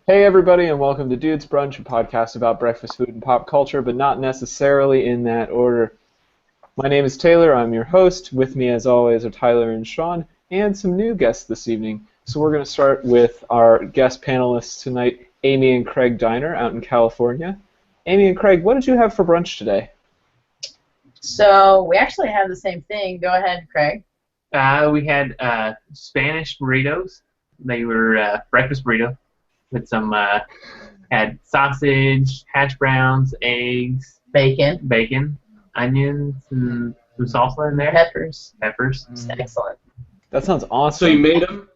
Hey everybody, and welcome to Dude's Brunch, a podcast about breakfast food and pop culture, but not necessarily in that order. My name is Taylor, I'm your host. With me as always are Tyler and Sean, and some new guests this evening. So we're going to start with our guest panelists tonight, Amy and Craig Diner out in California. Amy and Craig, what did you have for brunch today? So we actually have the same thing. Go ahead, Craig. We had Spanish burritos. They were breakfast burrito with some had sausage, hash browns, eggs, Bacon, onions, and some salsa in there. peppers. Excellent. That sounds awesome. So you made them?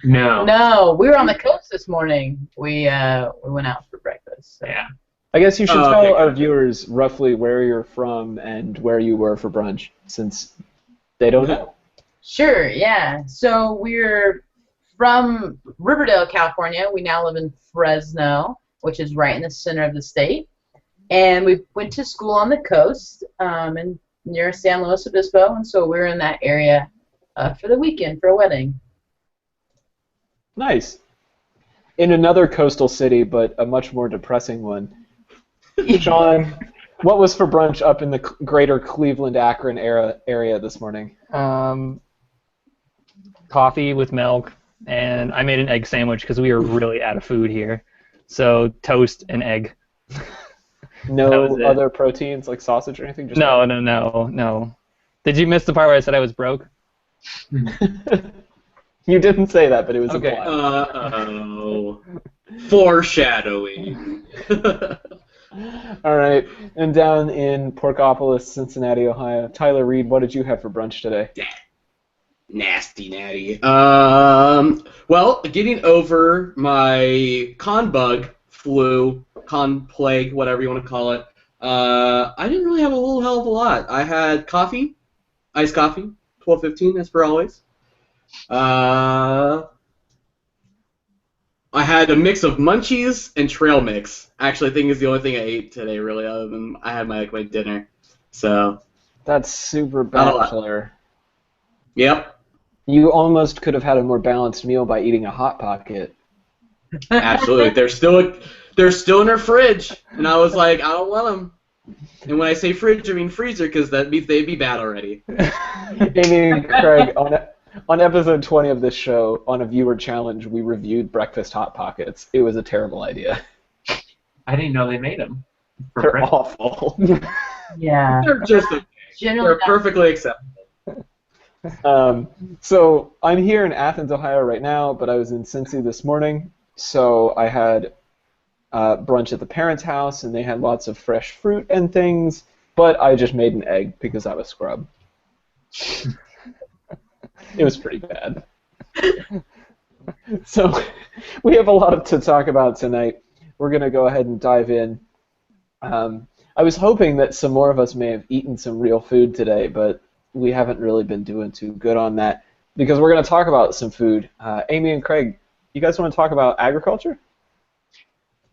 No. No, we were on the coast this morning. We went out for breakfast. So. Yeah. I guess you should tell okay. our viewers roughly where you're from and where you were for brunch, since they don't know. Sure, yeah. So we're from Riverdale, California. We now live in Fresno, which is right in the center of the state. And we went to school on the coast and near San Luis Obispo, and so we were in that area for the weekend for a wedding. Nice. In another coastal city, but a much more depressing one. Sean, what was for brunch up in the greater Cleveland-Akron area this morning? Coffee with milk, and I made an egg sandwich because we were really out of food here. So toast and egg. No other proteins like sausage or anything? Just No. Did you miss the part where I said I was broke? You didn't say that, but it was Okay. implied. Uh-oh. Foreshadowing. All right, and down in Porkopolis, Cincinnati, Ohio, Tyler Reed, what did you have for brunch today? Nasty natty. Well, getting over my con bug, flu, con plague, whatever you want to call it, I didn't really have a whole hell of a lot. I had coffee, iced coffee, 12.15 as per always. I had a mix of munchies and trail mix. Actually, I think is the only thing I ate today, really, other than I had my dinner. So. That's super Not a lot. bachelor. Yep. You almost could have had a more balanced meal by eating a Hot Pocket. Absolutely. They're still in her fridge, and I was like, I don't want them. And when I say fridge, I mean freezer, because that means they'd be bad already. Amy and Craig, on episode 20 of this show, on a viewer challenge, we reviewed breakfast Hot Pockets. It was a terrible idea. I didn't know they made them. They're awful. Yeah. They're just okay. Generally They're perfectly acceptable. So I'm here in Athens, Ohio right now, but I was in Cincy this morning, so I had brunch at the parents' house, and they had lots of fresh fruit and things, but I just made an egg because I was scrub. It was pretty bad. So we have a lot to talk about tonight. We're going to go ahead and dive in. I was hoping that some more of us may have eaten some real food today, but we haven't really been doing too good on that because we're going to talk about some food. Amy and Craig, you guys want to talk about agriculture?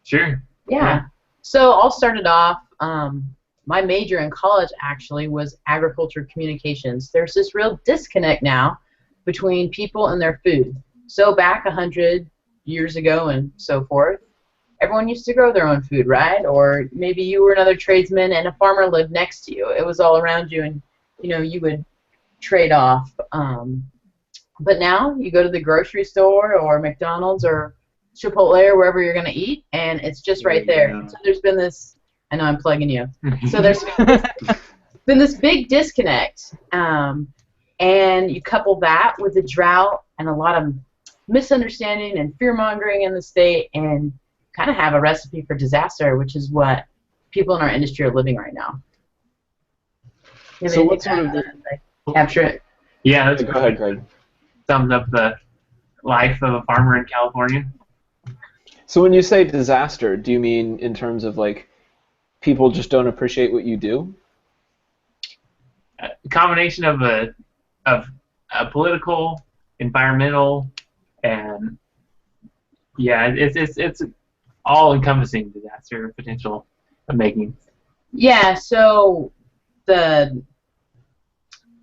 Sure. Yeah. So I'll start it off. My major in college actually was agriculture communications. There's this real disconnect now between people and their food. So back 100 years ago and so forth, everyone used to grow their own food, right? Or maybe you were another tradesman and a farmer lived next to you. It was all around you, and you would trade off. But now you go to the grocery store or McDonald's or Chipotle or wherever you're going to eat, and it's just right there. Yeah. So there's been this, I know I'm plugging you. So there's been this big disconnect, and you couple that with the drought and a lot of misunderstanding and fear-mongering in the state, and kind of have a recipe for disaster, which is what people in our industry are living right now. So what sort of capture it? Yeah, that's Go ahead, Craig. sums up the life of a farmer in California. So when you say disaster, do you mean in terms of like people just don't appreciate what you do? A combination of a political, environmental, and it's all-encompassing disaster potential of making. Yeah, so the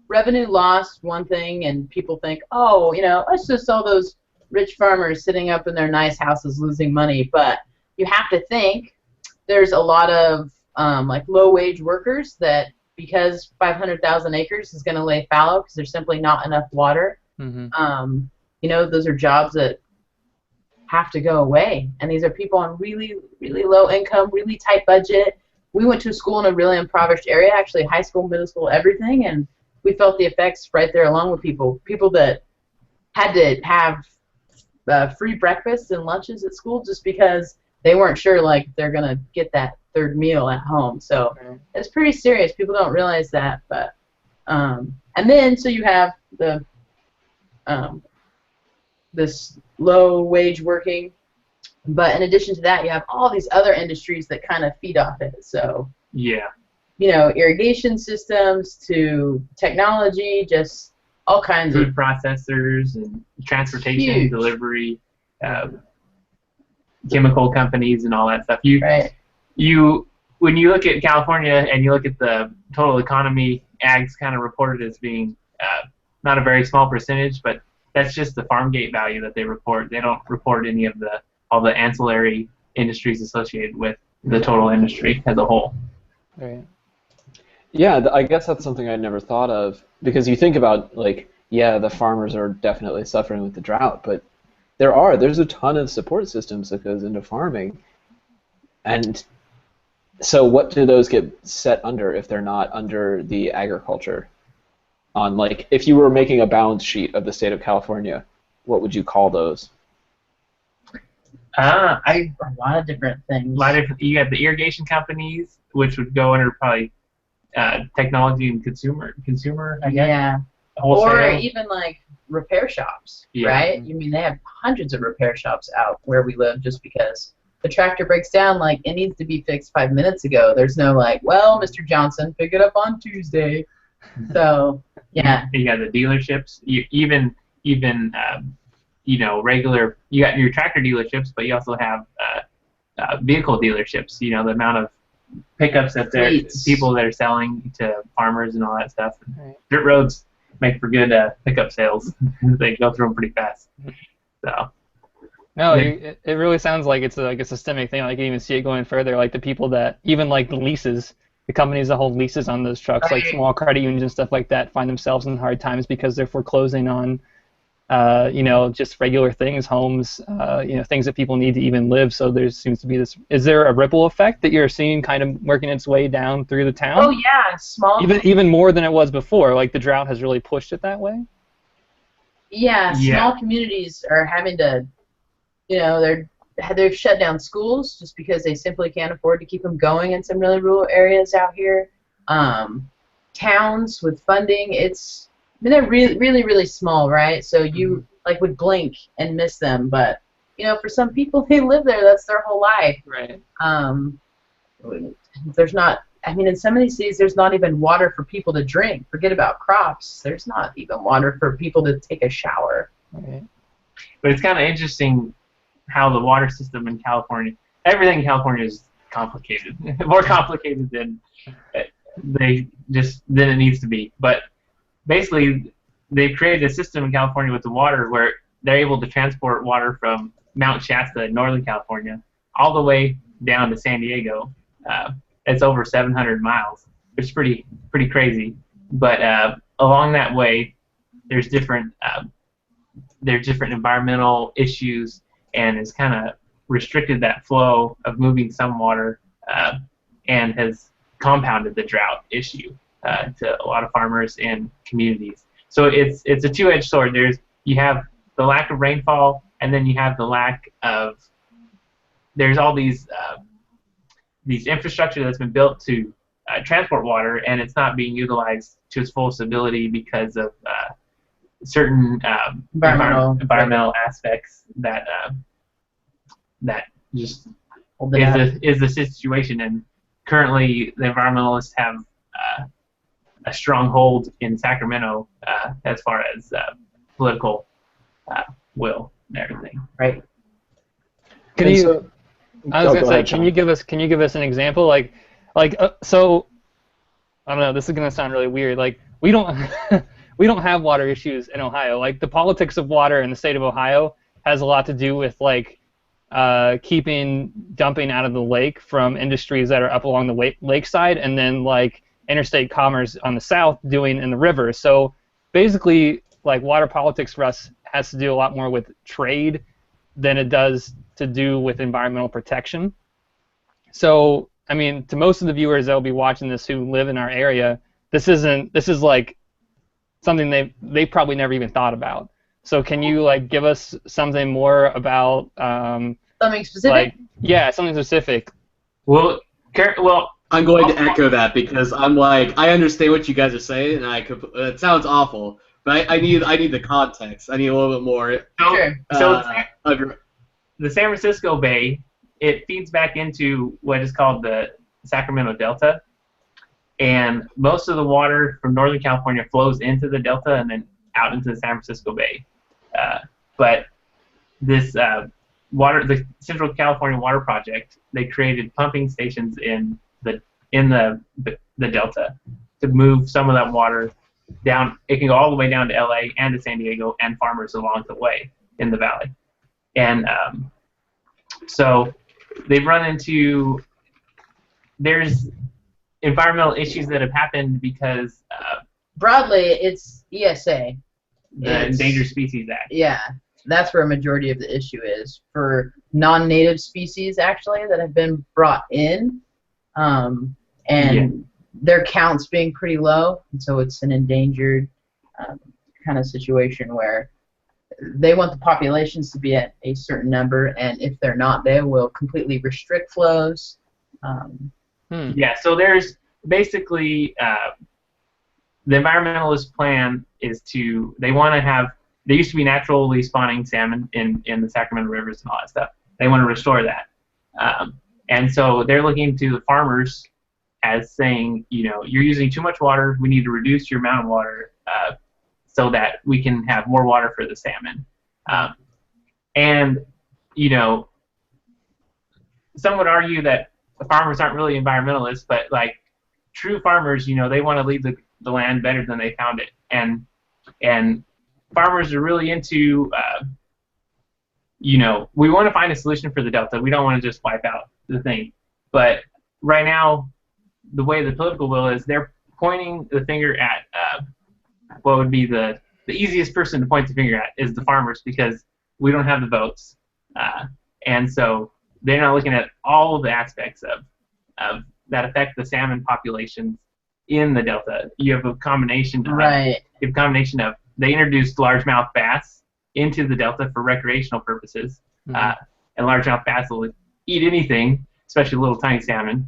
revenue loss, one thing, and people think, oh, let's just all those rich farmers sitting up in their nice houses losing money, but you have to think there's a lot of like low-wage workers that, because 500,000 acres is going to lay fallow because there's simply not enough water. You know, those are jobs that have to go away, and these are people on really, really low income, really tight budget. We went to a school in a really impoverished area, actually high school, middle school, everything, and we felt the effects right there along with people that had to have free breakfasts and lunches at school just because they weren't sure like they're gonna get that third meal at home. So it's pretty serious. People don't realize that, but and then so you have the this low wage working, but in addition to that, you have all these other industries that kind of feed off it. So Yeah. you know, irrigation systems to technology, just all kinds Food of processors and transportation, Huge. delivery, chemical companies, and all that stuff. right. When you look at California and you look at the total economy, ag's kind of reported as being not a very small percentage, but that's just the farm gate value that they report. They don't report any of all the ancillary industries associated with the total industry as a whole. Right. Yeah, I guess that's something I'd never thought of, because you think about, like, yeah, the farmers are definitely suffering with the drought, but there's a ton of support systems that goes into farming. And so what do those get set under if they're not under the agriculture? On, like, if you were making a balance sheet of the state of California, what would you call those? A lot of different things. You have the irrigation companies, which would go under probably technology and consumer, I guess. Yeah. Wholesale. Or even like repair shops, Yeah. right? You mean they have hundreds of repair shops out where we live just because the tractor breaks down, like it needs to be fixed 5 minutes ago. There's no like, well, Mr. Johnson, pick it up on Tuesday. So yeah. You got the dealerships. Even you know, regular. You got your tractor dealerships, but you also have vehicle dealerships. You know, the amount of pickups that people that are selling to farmers and all that stuff. Right. Dirt roads make for good pickup sales. They go through them pretty fast. So. No, it really sounds like it's like a systemic thing. Like you even see it going further. Like the people that even like the leases, the companies that hold leases on those trucks, like small credit unions and stuff like that, find themselves in hard times because they're foreclosing on, you know, just regular things, homes, you know, things that people need to even live. So there seems to be this. Is there a ripple effect that you're seeing kind of working its way down through the town? Oh yeah, small. Even more than it was before. Like the drought has really pushed it that way. Yeah, Yeah. small communities are having to, you know, they've shut down schools just because they simply can't afford to keep them going in some really rural areas out here. Towns with funding, I mean, they're really, really, really small, right? So you like would blink and miss them, but you know, for some people, they live there. That's their whole life. Right. There's not. I mean, in some of these cities, there's not even water for people to drink. Forget about crops. There's not even water for people to take a shower. Right. But it's kind of interesting how the water system in California, everything in California is complicated, more complicated than it needs to be. But basically, they've created a system in California with the water where they're able to transport water from Mount Shasta in Northern California all the way down to San Diego. It's over 700 miles, which is pretty crazy. But along that way, there's different environmental issues, and it's kind of restricted that flow of moving some water, and has compounded the drought issue to a lot of farmers and communities. So it's a two-edged sword. You have the lack of rainfall, and then you have the lack of there's all these infrastructure that's been built to transport water, and it's not being utilized to its fullest ability because of certain environmental aspects that just is the situation. And currently, the environmentalists have a strong hold in Sacramento as far as political will and everything. Right. Can And you? so- I was Oh, gonna go say, ahead, can Sean. you give us an example? So I don't know. This is gonna sound really weird. Like we don't we don't have water issues in Ohio. Like the politics of water in the state of Ohio has a lot to do with like keeping dumping out of the lake from industries that are up along the lakeside, and then like interstate commerce on the south doing in the river. So basically, like water politics for us has to do a lot more with trade than it does to do with environmental protection. So, I mean, to most of the viewers that will be watching this who live in our area, this is like something they probably never even thought about. So can you like give us something more about Something specific? Something specific. Well, I'm going to echo that because I'm like, I understand what you guys are saying, and it sounds awful, but I need the context. I need a little bit more. The San Francisco Bay, it feeds back into what is called the Sacramento Delta, and most of the water from Northern California flows into the Delta and then out into the San Francisco Bay. But this the Central California Water Project, they created pumping stations in the Delta to move some of that water down. It can go all the way down to LA and to San Diego and farmers along the way in the valley. And so they've run into, there's environmental issues that have happened because broadly it's ESA, the Endangered Species Act. Yeah, that's where a majority of the issue is for non-native species actually that have been brought in, and their counts being pretty low, and so it's an endangered kind of situation where they want the populations to be at a certain number, and if they're not, they will completely restrict flows. Yeah, so there's basically the environmentalist plan is they want to have, there used to be naturally spawning salmon in the Sacramento rivers and all that stuff. They want to restore that. And so they're looking to the farmers as saying, you're using too much water, we need to reduce your amount of water so that we can have more water for the salmon. And, some would argue that the farmers aren't really environmentalists, but like true farmers, they want to leave the land better than they found it. And farmers are really into, we want to find a solution for the Delta. We don't want to just wipe out the thing. But right now, the way the political will is, they're pointing the finger at what would be the easiest person to point the finger at is the farmers, because we don't have the votes. And so they're not looking at all of the aspects of that affect the salmon populations in the Delta. You have a combination of, they introduced largemouth bass into the Delta for recreational purposes. And largemouth bass will eat anything, especially little tiny salmon.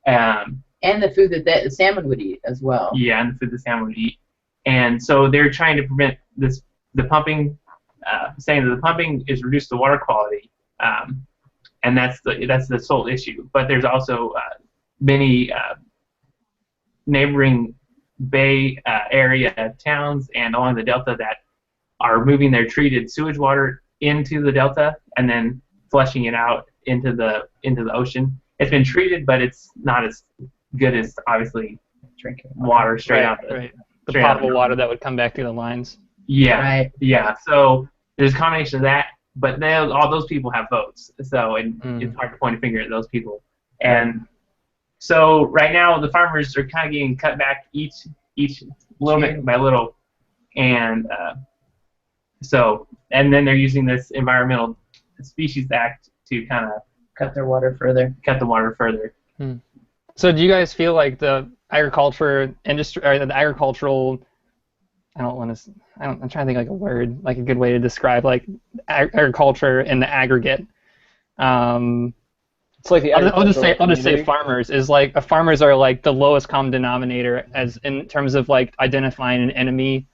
And the food that the salmon would eat as well. Yeah, and the food the salmon would eat. And so they're trying to prevent the pumping, saying that the pumping is reduced the water quality, and that's the sole issue. But there's also many neighboring bay area towns and along the Delta that are moving their treated sewage water into the Delta and then flushing it out into the ocean. It's been treated, but it's not as good as obviously drinking water straight out the potable water that would come back through the lines. Yeah, right. Yeah. So there's a combination of that, but all those people have votes, so it's hard to point a finger at those people. And so right now the farmers are kind of getting cut back each little bit by little, and and then they're using this Environmental Species Act to kind of cut the water further. So do you guys feel like the agriculture industry, or the agricultural, I'm trying to think like a word, like a good way to describe like agriculture in the aggregate. It's like the I'll just say farmers is like, farmers are like the lowest common denominator as in terms of like identifying an enemy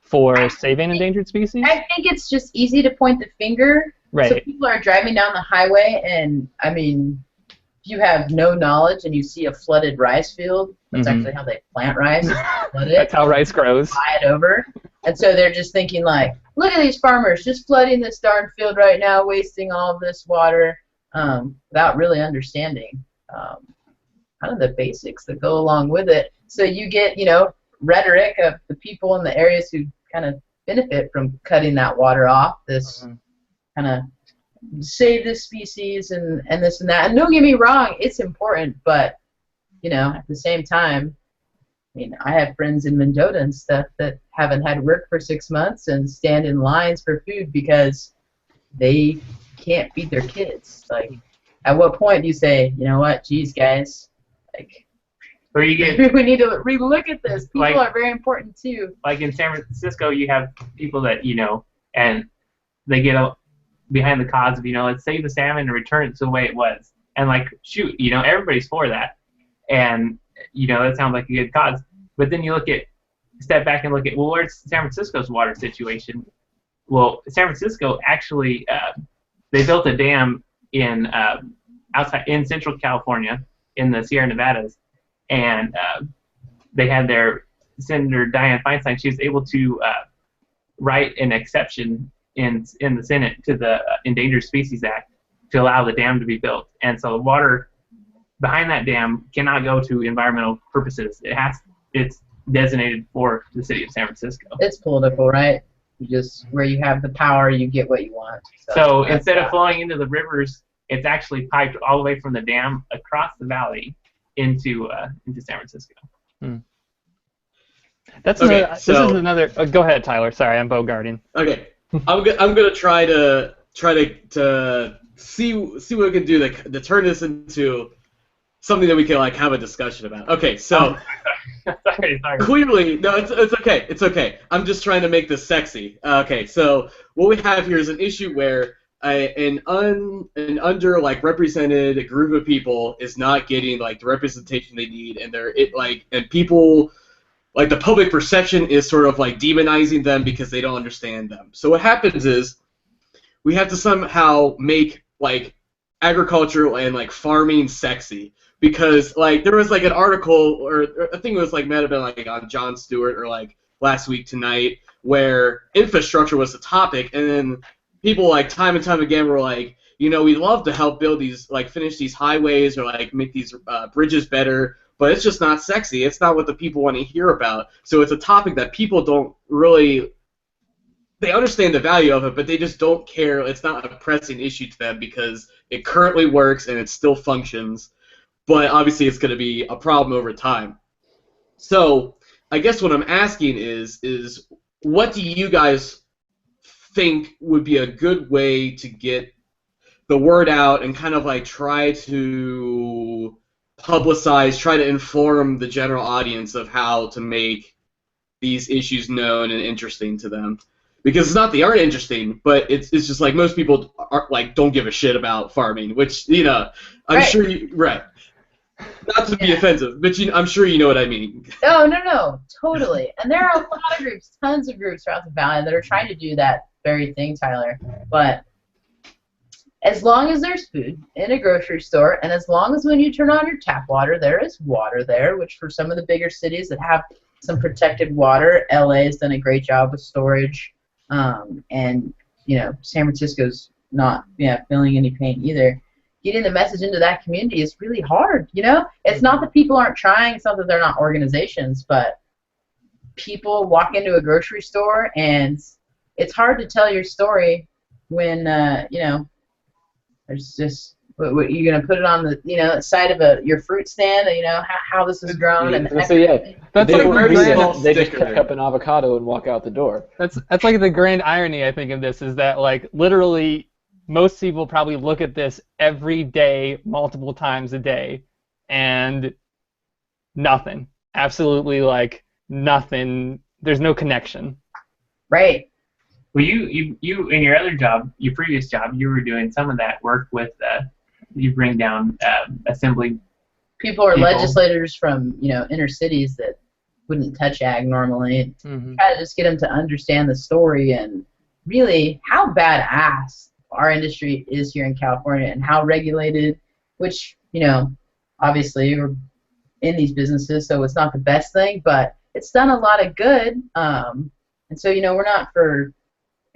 for saving endangered species. I think it's just easy to point the finger. Right. So people are driving down the highway, and I mean, if you have no knowledge and you see a flooded rice field, that's actually how they plant rice. That's how rice grows. Fly it over. And so they're just thinking like, look at these farmers just flooding this darn field right now, wasting all of this water, without really understanding kind of the basics that go along with it. So you get, rhetoric of the people in the areas who kind of benefit from cutting that water off. This kind of save this species and this and that. And don't get me wrong, it's important, but at the same time, I have friends in Mendota and stuff that haven't had work for 6 months and stand in lines for food because they can't feed their kids. Like, at what point do you say, you know what, geez, guys, like, or you get, we need to relook at this. People are very important too. Like in San Francisco, you have people that and they get behind the cause of let's save the salmon and return it to the way it was. And like, shoot, everybody's for that, and that sounds like a good cause. But then you step back and look at, well, where's San Francisco's water situation? Well, San Francisco actually they built a dam in in Central California in the Sierra Nevadas, and they had their Senator Dianne Feinstein. She was able to write an exception in the Senate to the Endangered Species Act to allow the dam to be built, and so the water behind that dam cannot go to environmental purposes. It's designated for the city of San Francisco. It's political, right? Where you have the power, you get what you want. So instead of flowing into the rivers, it's actually piped all the way from the dam across the valley into San Francisco. That's okay, this is another. Go ahead, Tyler. Sorry, I'm bogarting. Okay, I'm gonna try to see what we can do to turn this into something that we can like have a discussion about. Okay, so sorry. Clearly, no, it's okay. It's okay. I'm just trying to make this sexy. Okay, so what we have here is an issue where an under like represented group of people is not getting like the representation they need, and and people like the public perception is sort of like demonizing them because they don't understand them. So what happens is we have to somehow make like agriculture and like farming sexy. Because like there was like an article, or I think it was like might have been like on Jon Stewart or like Last Week Tonight, where infrastructure was the topic, and then people like time and time again were like, we'd love to help build these like finish these highways or like make these bridges better, but it's just not sexy. It's not what the people want to hear about. So it's a topic that people don't really. They understand the value of it, but they just don't care. It's not a pressing issue to them because it currently works and it still functions. But obviously it's going to be a problem over time. So I guess what I'm asking is what do you guys think would be a good way to get the word out and kind of like try to publicize, try to inform the general audience of how to make these issues known and interesting to them? Because it's not they aren't interesting, but it's just like most people don't give a shit about farming, which I'm sure right. Not to be offensive, but I'm sure you know what I mean. Oh, no, totally. And there are a lot of groups, tons of groups throughout the valley that are trying to do that very thing, Tyler. But as long as there's food in a grocery store, and as long as when you turn on your tap water, there is water there, which for some of the bigger cities that have some protected water, LA has done a great job with storage, and San Francisco's not feeling any pain either. Getting the message into that community is really hard, It's not that people aren't trying, it's not that they're not organizations, but people walk into a grocery store and it's hard to tell your story when, there's just, what you're going to put it on the, side of your fruit stand, how this is grown. And that's That's they just pick up an avocado and walk out the door. That's like the grand irony, I think, of this is that like literally most people probably look at this every day, multiple times a day, and nothing. Absolutely, like, nothing. There's no connection. Right. Well, you in your other job, your previous job, you were doing some of that work with, you bring down assembly. People are legislators from, inner cities that wouldn't touch ag normally. Mm-hmm. Try to just get them to understand the story and really how badass our industry is here in California and how regulated, which, obviously we're in these businesses, so it's not the best thing, but it's done a lot of good. And so, we're not for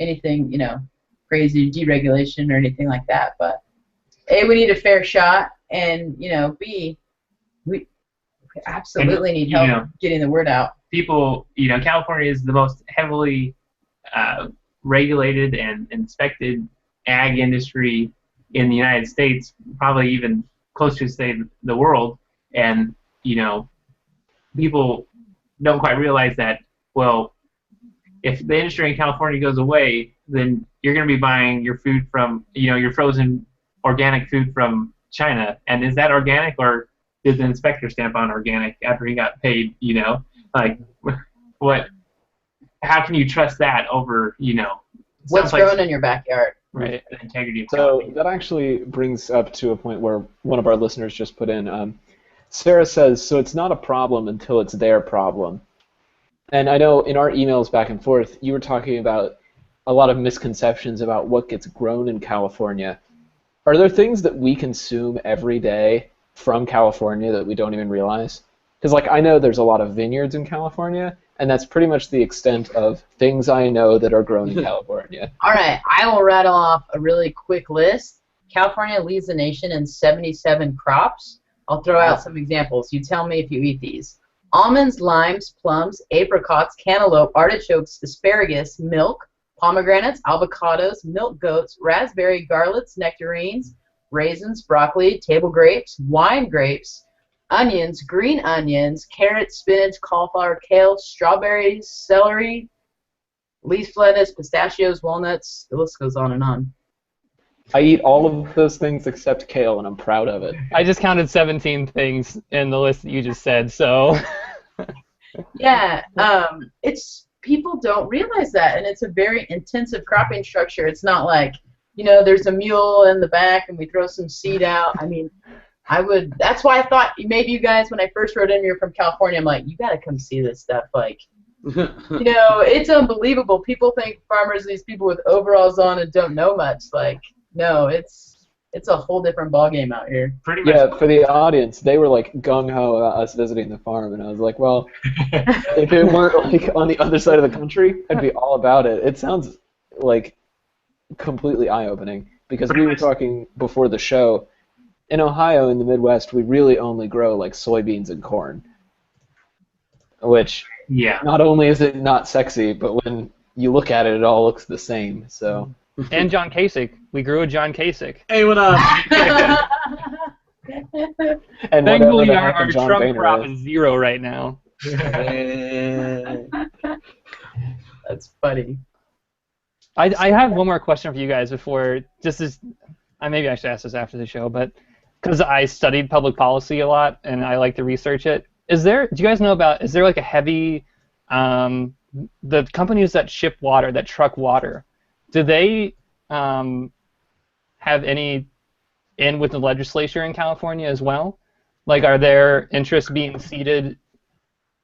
anything, crazy deregulation or anything like that, but A, we need a fair shot, and, B, we absolutely need help getting the word out. People, California is the most heavily regulated and inspected ag industry in the United States, probably even close to say the world, and people don't quite realize that. Well, if the industry in California goes away, then you're going to be buying your food from your frozen organic food from China, and is that organic, or did the inspector stamp on organic after he got paid? Like what? How can you trust that over what's grown in your backyard? Right. The integrity of So company. that actually brings up to a point where one of our listeners just put in. Sarah says, so it's not a problem until it's their problem. And I know in our emails back and forth, you were talking about a lot of misconceptions about what gets grown in California. Are there things that we consume every day from California that we don't even realize? Because I know there's a lot of vineyards in California, and that's pretty much the extent of things I know that are grown in California. All right, I will rattle off a really quick list. California leads the nation in 77 crops. I'll throw out some examples. You tell me if you eat these. Almonds, limes, plums, apricots, cantaloupe, artichokes, asparagus, milk, pomegranates, avocados, milk goats, raspberry, garlets, nectarines, raisins, broccoli, table grapes, wine grapes, onions, green onions, carrots, spinach, cauliflower, kale, strawberries, celery, leaf lettuce, pistachios, walnuts. The list goes on and on. I eat all of those things except kale, and I'm proud of it. I just counted 17 things in the list that you just said, so. Yeah, it's people don't realize that, and it's a very intensive cropping structure. It's not like, there's a mule in the back and we throw some seed out. I mean, that's why I thought maybe you guys, when I first wrote in, you're from California, I'm like, you got to come see this stuff. It's unbelievable. People think farmers are these people with overalls on and don't know much. No, it's a whole different ballgame out here. Pretty much. Yeah, for the audience, they were gung-ho about us visiting the farm, and I was like, well, if it weren't on the other side of the country, I'd be all about it. It sounds completely eye-opening, because we were talking before the show. In Ohio, in the Midwest, we really only grow soybeans and corn, which not only is it not sexy, but when you look at it, it all looks the same. So. And John Kasich. We grew a John Kasich. Hey, what up? And thankfully, the our John Trump Boehner crop is 0 right now. That's funny. I have one more question for you guys before. Maybe I should ask this after the show, but because I studied public policy a lot and I like to research it. Do you guys know is there a heavy, the companies that ship water, that truck water, do they have any in with the legislature in California as well? Are their interests being ceded?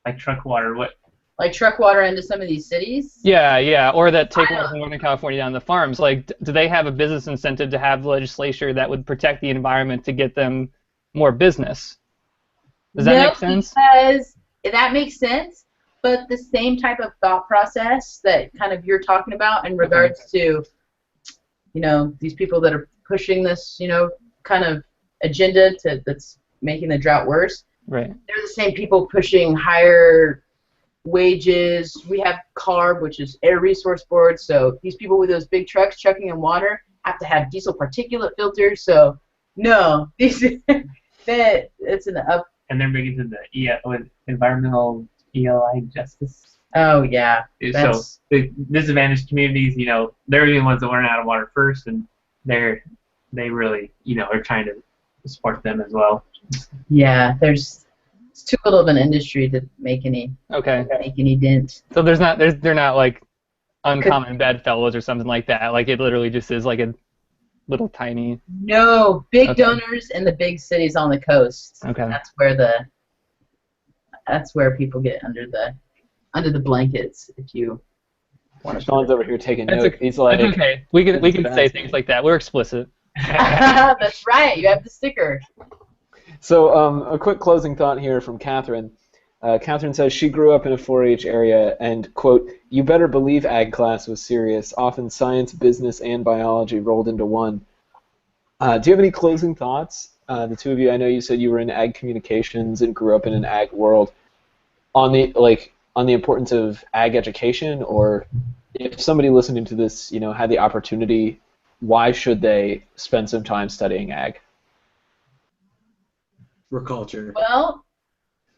Like truck water, what? Like truck water into some of these cities? Yeah, or that take water from Northern California down to the farms. Do they have a business incentive to have legislature that would protect the environment to get them more business? Does that make sense? Because that makes sense, but the same type of thought process that kind of you're talking about in regards to, these people that are pushing this, kind of agenda that's making the drought worse. Right. They're the same people pushing higher wages. We have CARB, which is Air Resource Board. So these people with those big trucks trucking in water have to have diesel particulate filters. So no, it's an up. And they're big into the environmental ELI justice. Oh yeah. So the disadvantaged communities, they're the ones that learn out of water first, and they really, are trying to support them as well. Yeah, it's too little of an industry to make any dent. So they're not uncommon bedfellows or something like that. It literally just is a little tiny. No, big donors in the big cities on the coast. Okay. That's where people get under the blankets, if you want to. Sean's over here taking notes. It's okay. We can say things like that. We're explicit. That's right. You have the sticker. So a quick closing thought here from Catherine. Catherine says she grew up in a 4-H area and, quote, you better believe ag class was serious, often science, business, and biology rolled into one. Do you have any closing thoughts? The two of you, I know you said you were in ag communications and grew up in an ag world. On the importance of ag education, or if somebody listening to this, had the opportunity, why should they spend some time studying ag? Agriculture. Well,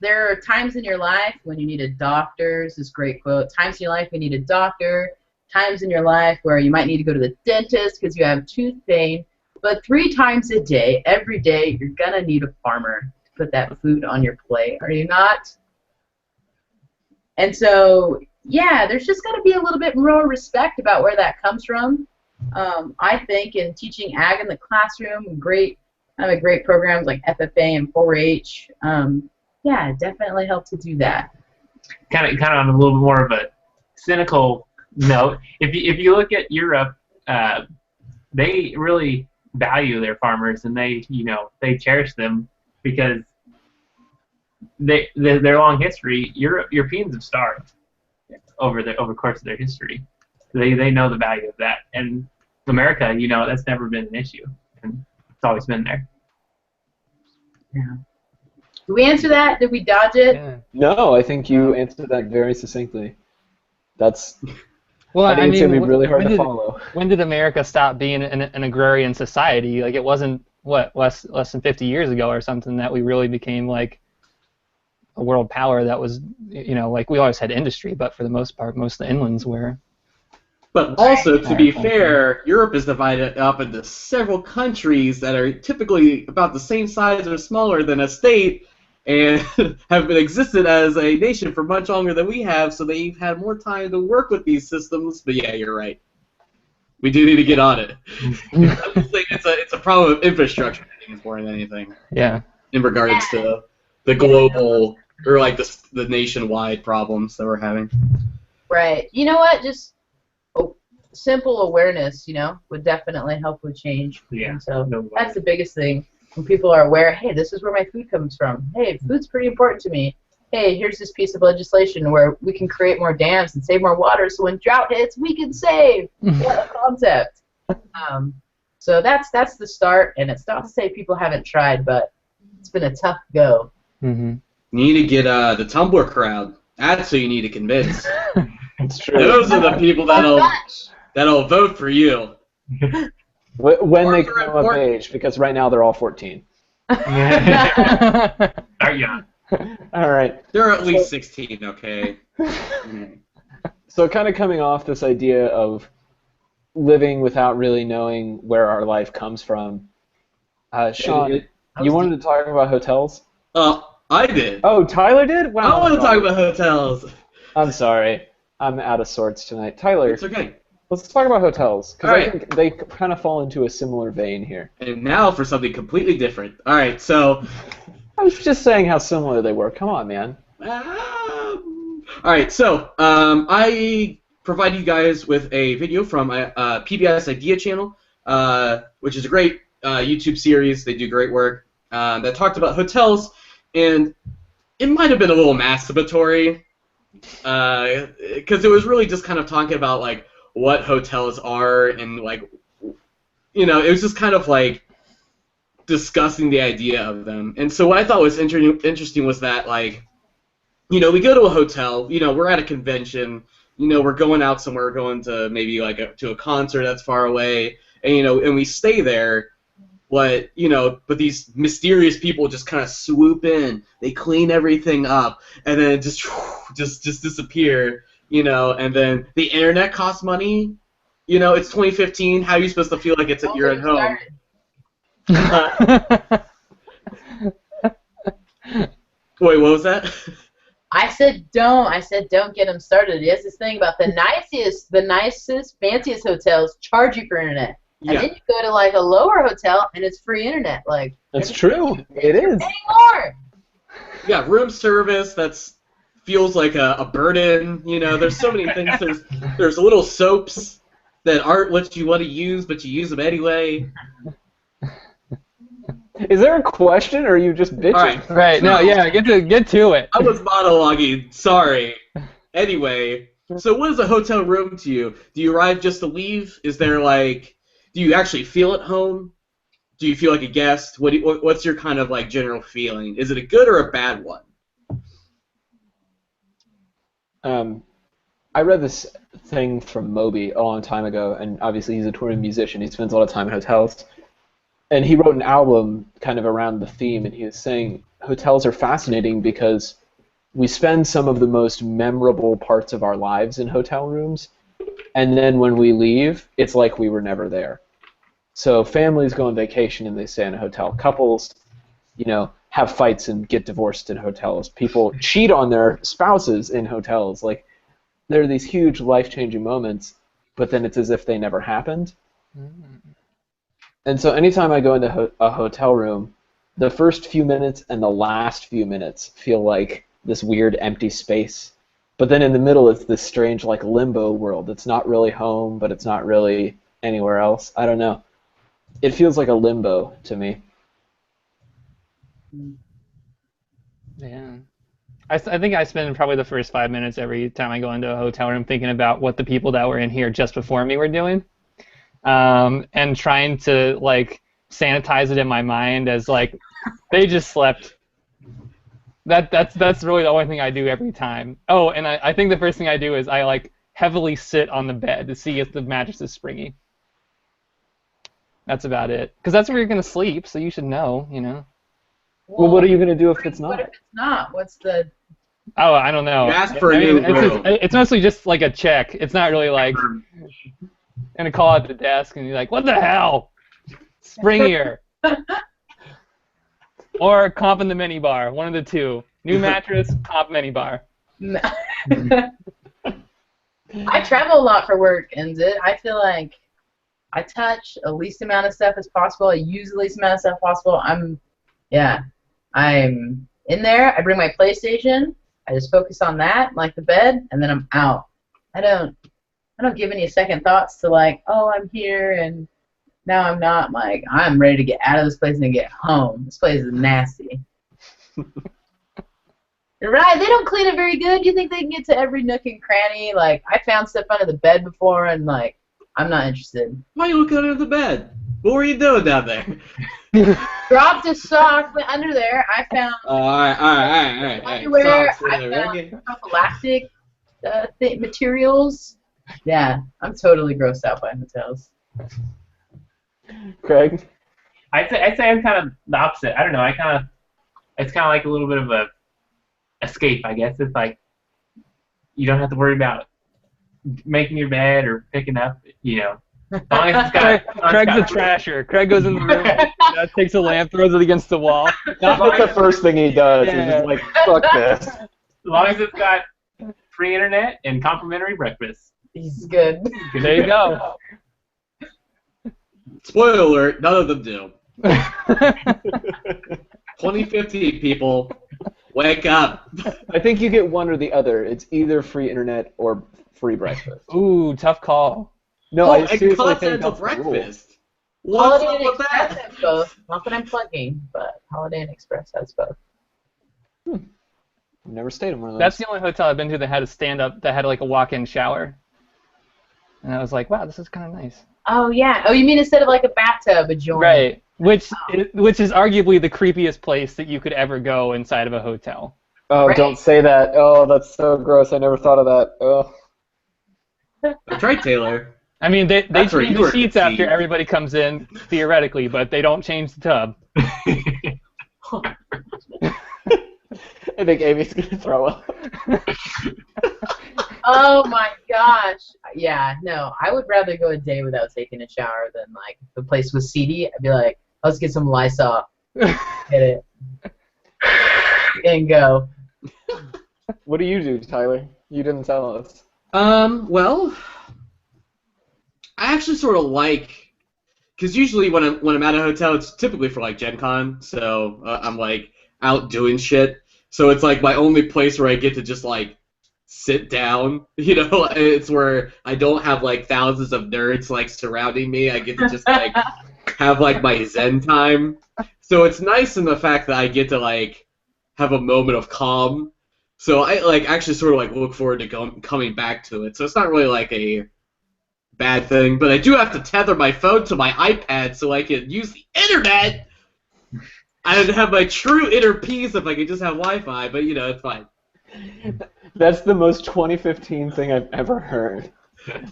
there are times in your life when you need a doctor. This is a great quote. Times in your life when you need a doctor. Times in your life where you might need to go to the dentist because you have tooth pain. But 3 times a day, every day, you're going to need a farmer to put that food on your plate. Are you not? And so, yeah, there's just got to be a little bit more respect about where that comes from. I think in teaching ag in the classroom, having great programs like FFA and 4-H, yeah, definitely help to do that. Kind of on a little bit more of a cynical note, if you look at Europe, they really value their farmers, and they cherish them because their long history. Europeans have starved over the course of their history. They know the value of that, and America, that's never been an issue, and it's always been there. Yeah. Did we answer that? Did we dodge it? Yeah. No, I think you answered that very succinctly. That's. Well, I think it's gonna be really hard to did, follow. When did America stop being an agrarian society? Like, it wasn't less than 50 years ago or something that we really became like a world power. That was, like, we always had industry, but for the most part, most of the inlands were. But also, to be fair, Europe is divided up into several countries that are typically about the same size or smaller than a state, and have been existed as a nation for much longer than we have, so they've had more time to work with these systems. But yeah, you're right. We do need to get on it. Honestly, it's a problem of infrastructure more than anything. Yeah. In regards to the global or like the nationwide problems that we're having. Right. You know what? Just simple awareness, would definitely help with change. Yeah. And so that's the biggest thing. When people are aware, hey, this is where my food comes from. Hey, food's pretty important to me. Hey, here's this piece of legislation where we can create more dams and save more water, so when drought hits, we can save. What a concept. So that's the start, and it's not to say people haven't tried, but it's been a tough go. Mm-hmm. You need to get the Tumblr crowd. That's who you need to convince. It's true. Those are the people that'll vote for you. When they come of age, because right now they're all 14. Start young. All right. They're at least 16, okay? So kind of coming off this idea of living without really knowing where our life comes from, Sean, you wanted to talk about hotels? I did. Oh, Tyler did? Wow. I want to talk about hotels. I'm sorry. I'm out of sorts tonight. Tyler. It's okay. Let's talk about hotels, because All I think they kind of fall into a similar vein here. And now for something completely different. All right, so... I was just saying how similar they were. Come on, man. All right, so I provide you guys with a video from PBS Idea Channel, which is a great YouTube series. They do great work that talked about hotels, and it might have been a little masturbatory because it was really just kind of talking about like what hotels are and like it was just kind of like discussing the idea of them. And so what I thought was interesting was that like we go to a hotel, we're at a convention, we're going out somewhere, we're going to maybe like to a concert that's far away, and and we stay there. But these mysterious people just kind of swoop in. They clean everything up, and then just disappear. And then the internet costs money. It's 2015. How are you supposed to feel like you're at home? Wait, what was that? I said don't get them started. He has this thing about the nicest, fanciest hotels charge you for internet. And then you go to like a lower hotel and it's free internet. Like that's true. It is. Paying more. Yeah, room service feels like a burden. There's so many things. There's little soaps that aren't what you want to use, but you use them anyway. Is there a question, or are you just bitching? All right. Right. No. Yeah. Get to it. I was monologuing. Sorry. Anyway, so what is a hotel room to you? Do you arrive just to leave? Is there like, do you actually feel at home? Do you feel like a guest? What's your kind of like general feeling? Is it a good or a bad one? I read this thing from Moby a long time ago, and obviously he's a touring musician. He spends a lot of time in hotels. And he wrote an album kind of around the theme, and he was saying hotels are fascinating because we spend some of the most memorable parts of our lives in hotel rooms, and then when we leave, it's like we were never there. So families go on vacation and they stay in a hotel. Couples, have fights and get divorced in hotels. People cheat on their spouses in hotels. Like, there are these huge life-changing moments, but then it's as if they never happened. And so anytime I go into a hotel room, the first few minutes and the last few minutes feel like this weird empty space. But then in the middle, it's this strange like limbo world. It's not really home, but it's not really anywhere else. I don't know. It feels like a limbo to me. Yeah. I think I spend probably the first 5 minutes every time I go into a hotel room thinking about what the people that were in here just before me were doing. And trying to like sanitize it in my mind as like they just slept. That's really the only thing I do every time. Oh, and I think the first thing I do is I like heavily sit on the bed to see if the mattress is springy. That's about it. Because that's where you're gonna sleep, so you should know, Well, what are you gonna do if it's not? What if it's not? What's the... Oh, I don't know. You ask for a new room. It's mostly just like a check. It's not really like gonna call at the desk and you're like, what the hell? Springier. Or comp in the minibar. One of the two. New mattress, comp minibar. I travel a lot for work, and I feel like I touch the least amount of stuff as possible. I use the least amount of stuff possible. I'm in there. I bring my PlayStation. I just focus on that, like the bed, and then I'm out. I don't give any second thoughts to like, oh, I'm here and now I'm not. Like, I'm ready to get out of this place and get home. This place is nasty. Right? They don't clean it very good. You think they can get to every nook and cranny? Like, I found stuff under the bed before, and like, I'm not interested. Why are you looking under the bed? What were you doing down there? Dropped a sock under there. I found All right. underwear. Socks in I there, found okay. prophylactic materials. Yeah, I'm totally grossed out by hotels. Craig? I'd say I'm kind of the opposite. I don't know. It's kind of like a little bit of a escape, I guess. It's like you don't have to worry about making your bed or picking up, As long as it's got, Craig's a trasher. Craig goes in the room, takes a lamp, throws it against the wall. That's the first thing he does. Yeah. He's just like, fuck this. As long as it's got free internet and complimentary breakfast. He's good. There you go. Spoiler alert, none of them do. 2050 people, wake up. I think you get one or the other. It's either free internet or free breakfast. Ooh, tough call. No, I a seriously think continental that's the rule. breakfast. What's Holiday up Inn with Express that? has both. Not that I'm plugging, but Holiday Inn Express has both. I've never stayed in one of those. That's the only hotel I've been to that had a that had like a walk-in shower. And I was like, wow, this is kind of nice. Oh yeah. Oh, you mean instead of like a bathtub, a joint? Right. Which is arguably the creepiest place that you could ever go inside of a hotel. Oh, Right. don't say that. Oh, that's so gross. I never thought of that. Oh. That's right, Taylor. I mean, they That's where change you the were sheets conceived. after everybody comes in, theoretically, but they don't change the tub. I think Amy's going to throw up. Oh my gosh. Yeah, no. I would rather go a day without taking a shower than like if the place was seedy. I'd be like, let's get some Lysol. Get it. And go. What do you do, Tyler? You didn't tell us. Well, I actually sort of like, because usually when I'm at a hotel, it's typically for like Gen Con, so I'm like out doing shit. So it's like my only place where I get to just like sit down. It's where I don't have like thousands of nerds like surrounding me. I get to just like have like my Zen time. So it's nice in the fact that I get to like have a moment of calm. So I like actually sort of like look forward to coming back to it. So it's not really like a bad thing, but I do have to tether my phone to my iPad so I can use the internet. I'd have my true inner peace if I could just have Wi-Fi, but it's fine. That's the most 2015 thing I've ever heard.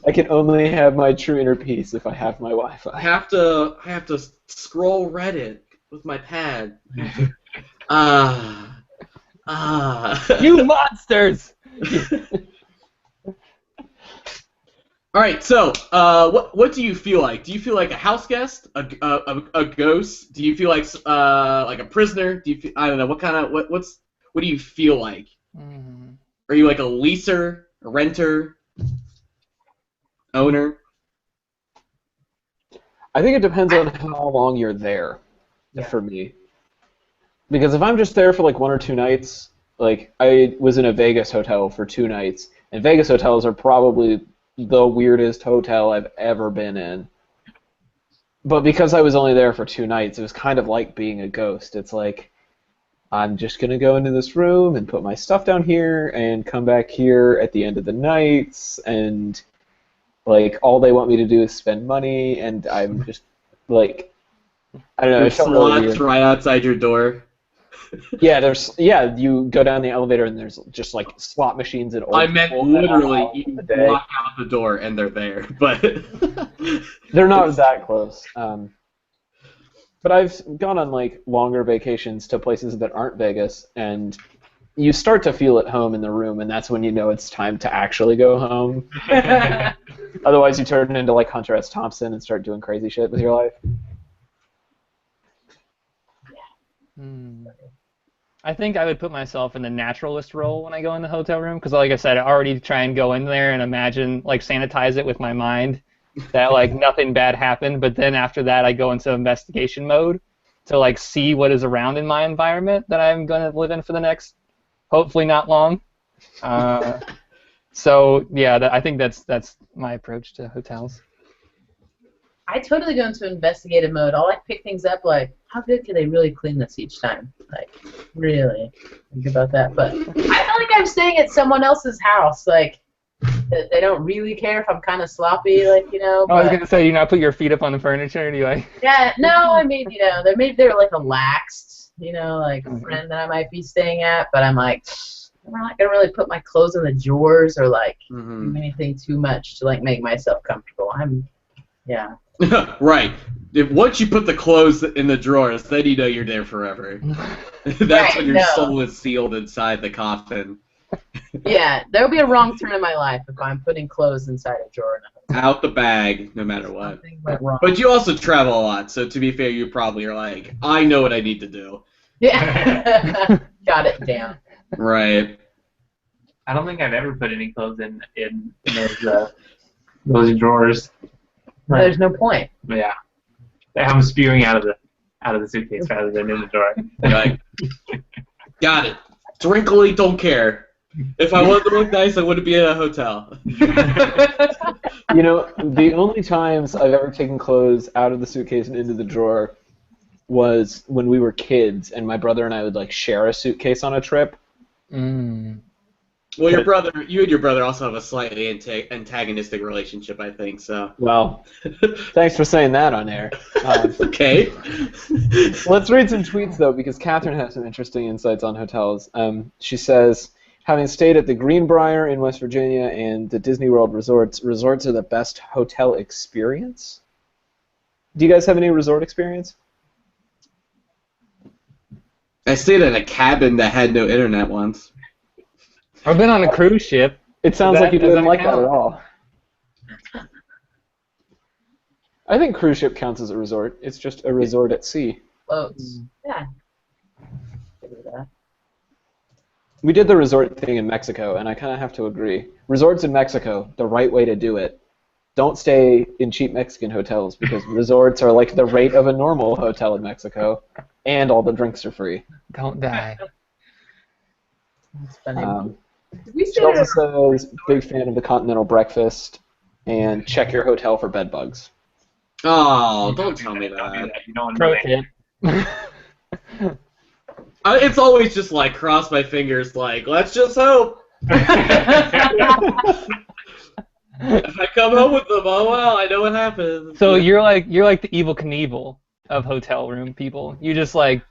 I can only have my true inner peace if I have my Wi-Fi. I have to scroll Reddit with my pad. Ah. You monsters! All right, so what do you feel like? Do you feel like a house guest, a ghost? Do you feel like a prisoner? Do you feel, I don't know, what do you feel like? Mm. Are you like a leaser, a renter, owner? I think it depends on how long you're there, Yeah. for me. Because if I'm just there for like 1 or 2 nights, like I was in a Vegas hotel for 2 nights, and Vegas hotels are probably the weirdest hotel I've ever been in. But because I was only there for 2 nights, it was kind of like being a ghost. It's like, I'm just going to go into this room and put my stuff down here and come back here at the end of the nights, and like all they want me to do is spend money, and I'm just like, I don't know, it There's felt really slots weird. right outside your door. Yeah, you go down the elevator and there's just like slot machines and old I meant people that literally, all you day. walk out the door and they're there, but They're not that close. But I've gone on like longer vacations to places that aren't Vegas, and you start to feel at home in the room, and that's when you know it's time to actually go home. Otherwise, you turn into like Hunter S. Thompson and start doing crazy shit with your life. Hmm. I think I would put myself in the naturalist role when I go in the hotel room, because like I said, I already try and go in there and imagine, like sanitize it with my mind, that like nothing bad happened, but then after that I go into investigation mode to like see what is around in my environment that I'm going to live in for the next, hopefully not long. So yeah, I think that's my approach to hotels. I totally go into investigative mode. I'll like pick things up like, how good can they really clean this each time? Like, really think about that. But I feel like I'm staying at someone else's house. Like, they don't really care if I'm kind of sloppy, like, you know. I was But, going to say, you not put your feet up on the furniture, do you like? yeah, no, I mean, you know, maybe they're like relaxed, you know, like a friend that I might be staying at. But I'm like, I'm not gonna really put my clothes in the drawers or like do anything too much to like make myself comfortable. Yeah. Right. Once you put the clothes in the drawers, then you know you're there forever. That's Right, when your no. soul is sealed inside the coffin. Yeah, there'll be a wrong turn in my life if I'm putting clothes inside a drawer in a hotel. Out the bag, no matter what. Something went wrong. But you also travel a lot, so to be fair, you probably are like, I know what I need to do. Yeah. Got it down. Right. I don't think I've ever put any clothes in those drawers. There's no point. But yeah, I'm spewing out of the suitcase rather than in the drawer. Right. Got it. Wrinkly, don't care. If I wanted to look nice, I wouldn't be in a hotel. You know, the only times I've ever taken clothes out of the suitcase and into the drawer was when we were kids, and my brother and I would like share a suitcase on a trip. Mm. Well, you and your brother also have a slightly antagonistic relationship, I think, so. Well, thanks for saying that on air. Okay. Let's read some tweets, though, because Catherine has some interesting insights on hotels. She says, having stayed at the Greenbrier in West Virginia and the Disney World resorts are the best hotel experience. Do you guys have any resort experience? I stayed in a cabin that had no internet once. I've been on a cruise ship. It sounds like you Does didn't that like that count? at all. I think cruise ship counts as a resort. It's just a resort at sea. Boats. Yeah. Give it that. We did the resort thing in Mexico, and I kind of have to agree. Resorts in Mexico, the right way to do it. Don't stay in cheap Mexican hotels, because resorts are like the rate of a normal hotel in Mexico, and all the drinks are free. Don't die. That's funny. Did we She stay at also says, big fan of the continental breakfast, and check your hotel for bed bugs. Oh, don't tell me Don't do that. that. You don't want to know Pro that. tip. It's always just like, cross my fingers, like, let's just hope. If I come home with them, oh well, I know what happens. So you're like the Evel Knievel of hotel room people. You just like,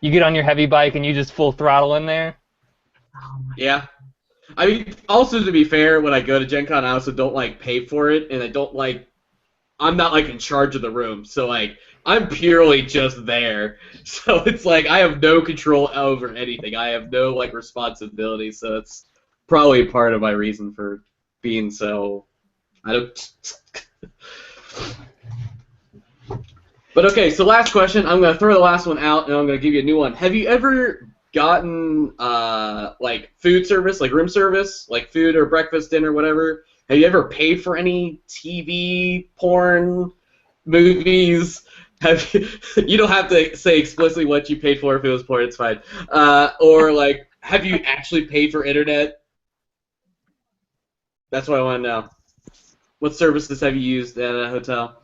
you get on your heavy bike and you just full throttle in there. Oh my. Yeah. I mean, also to be fair, when I go to Gen Con, I also don't like pay for it, and I'm not like in charge of the room, so like I'm purely just there. So it's like I have no control over anything. I have no like responsibility, so it's probably part of my reason for being so. I don't. But okay, so last question. I'm gonna throw the last one out, and I'm gonna give you a new one. Have you ever gotten like food service, like room service, like food or breakfast, dinner, whatever? Have you ever paid for any TV, porn, movies? Have you, you don't have to say explicitly what you paid for if it was porn. It's fine. Or like, have you actually paid for internet? That's what I want to know. What services have you used at a hotel?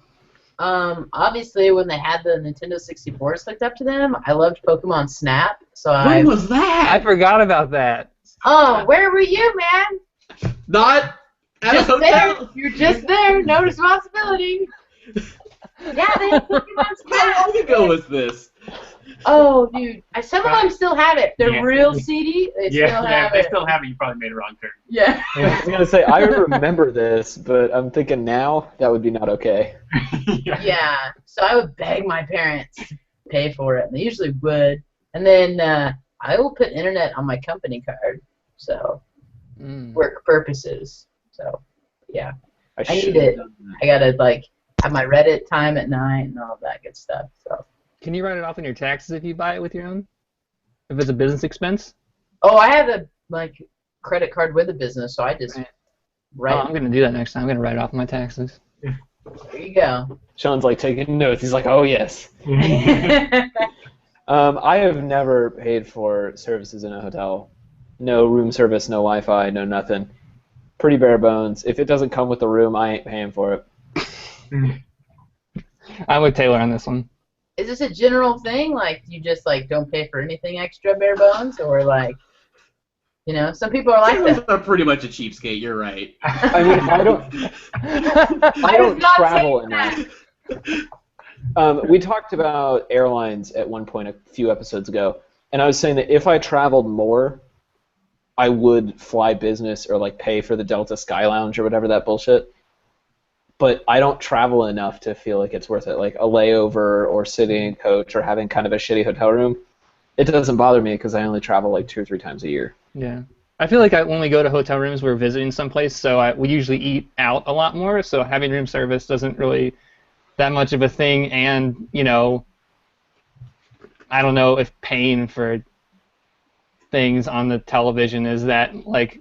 Obviously, when they had the Nintendo 64s hooked up to them, I loved Pokemon Snap. So When was that? I forgot about that. Oh, where were you, man? Not at Just a hotel. there. You're just there. No responsibility. Yeah, they had Pokemon Snap. How long ago was this? Oh, dude. Some of them still have it. They're Yeah. real seedy. They still have if they it. still have it, you probably made a wrong turn. Yeah. I was gonna say I remember this, but I'm thinking now that would be not okay. Yeah. So I would beg my parents to pay for it, and they usually would. And then I will put internet on my company card, so work purposes. So yeah, I need should it. have done that. I gotta like have my Reddit time at night and all that good stuff. So. Can you write it off on your taxes if you buy it with your own? If it's a business expense? Oh, I have a like credit card with a business, so I just Right. write. Oh, I'm gonna do that next time. I'm gonna write it off on my taxes. There you go. Sean's like taking notes. He's like, oh yes. I have never paid for services in a hotel. No room service, no Wi-Fi, no nothing. Pretty bare bones. If it doesn't come with the room, I ain't paying for it. I'm with Taylor on this one. Is this a general thing? Like you just like don't pay for anything extra, bare bones, or like, you know, some people are like that. I'm pretty much a cheapskate. You're right. I mean, I don't not travel saying that. enough. We talked about airlines at one point a few episodes ago, and I was saying that if I traveled more, I would fly business or like pay for the Delta Sky Lounge or whatever that bullshit. But I don't travel enough to feel like it's worth it. Like a layover or sitting in coach or having kind of a shitty hotel room, it doesn't bother me because I only travel like 2 or 3 times a year. Yeah. I feel like when we go to hotel rooms, we're visiting someplace, so we usually eat out a lot more, so having room service doesn't really that much of a thing, and, you know, I don't know if paying for things on the television is that, like,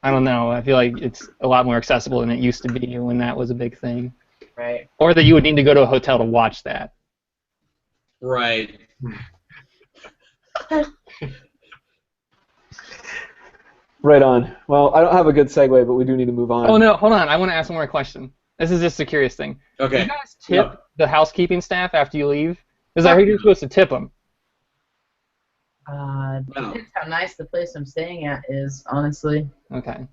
I don't know, I feel like it's a lot more accessible than it used to be when that was a big thing. Right. Or that you would need to go to a hotel to watch that. Right. Right on. Well, I don't have a good segue, but we do need to move on. Oh, no, hold on, I want to ask one more question. This is just a curious thing. Do Okay. you guys tip the housekeeping staff after you leave? Because I heard you're supposed to tip them. Depends how nice the place I'm staying at is, honestly. Okay.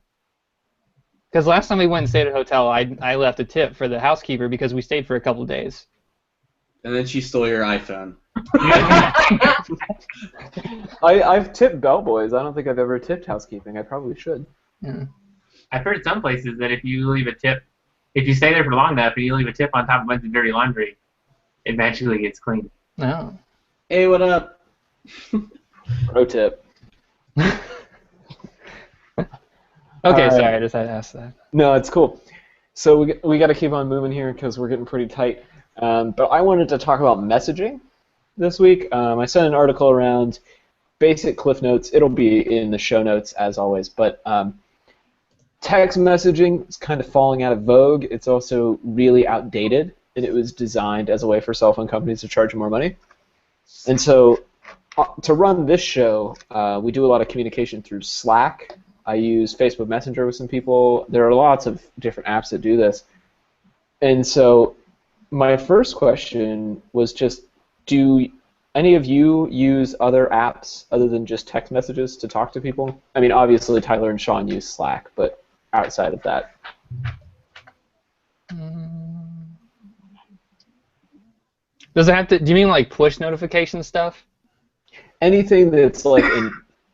Because last time we went and stayed at a hotel, I left a tip for the housekeeper because we stayed for a couple of days. And then she stole your iPhone. I've tipped bellboys. I don't think I've ever tipped housekeeping. I probably should. Yeah. I've heard some places that if you leave a tip, if you stay there for long enough and you leave a tip on top of a bunch of dirty laundry, it magically gets clean. No. Hey, what up? Pro tip. Okay, sorry, I just had to ask that. No, it's cool. So we got to keep on moving here because we're getting pretty tight. But I wanted to talk about messaging this week. I sent an article around, basic cliff notes. It'll be in the show notes as always. But text messaging is kind of falling out of vogue. It's also really outdated, and it was designed as a way for cell phone companies to charge more money. And so to run this show, we do a lot of communication through Slack. I use Facebook Messenger with some people. There are lots of different apps that do this. And so my first question was just, do any of you use other apps other than just text messages to talk to people? I mean, obviously Tyler and Sean use Slack, but outside of that. Does it have to? Do you mean like push notification stuff? Anything that's like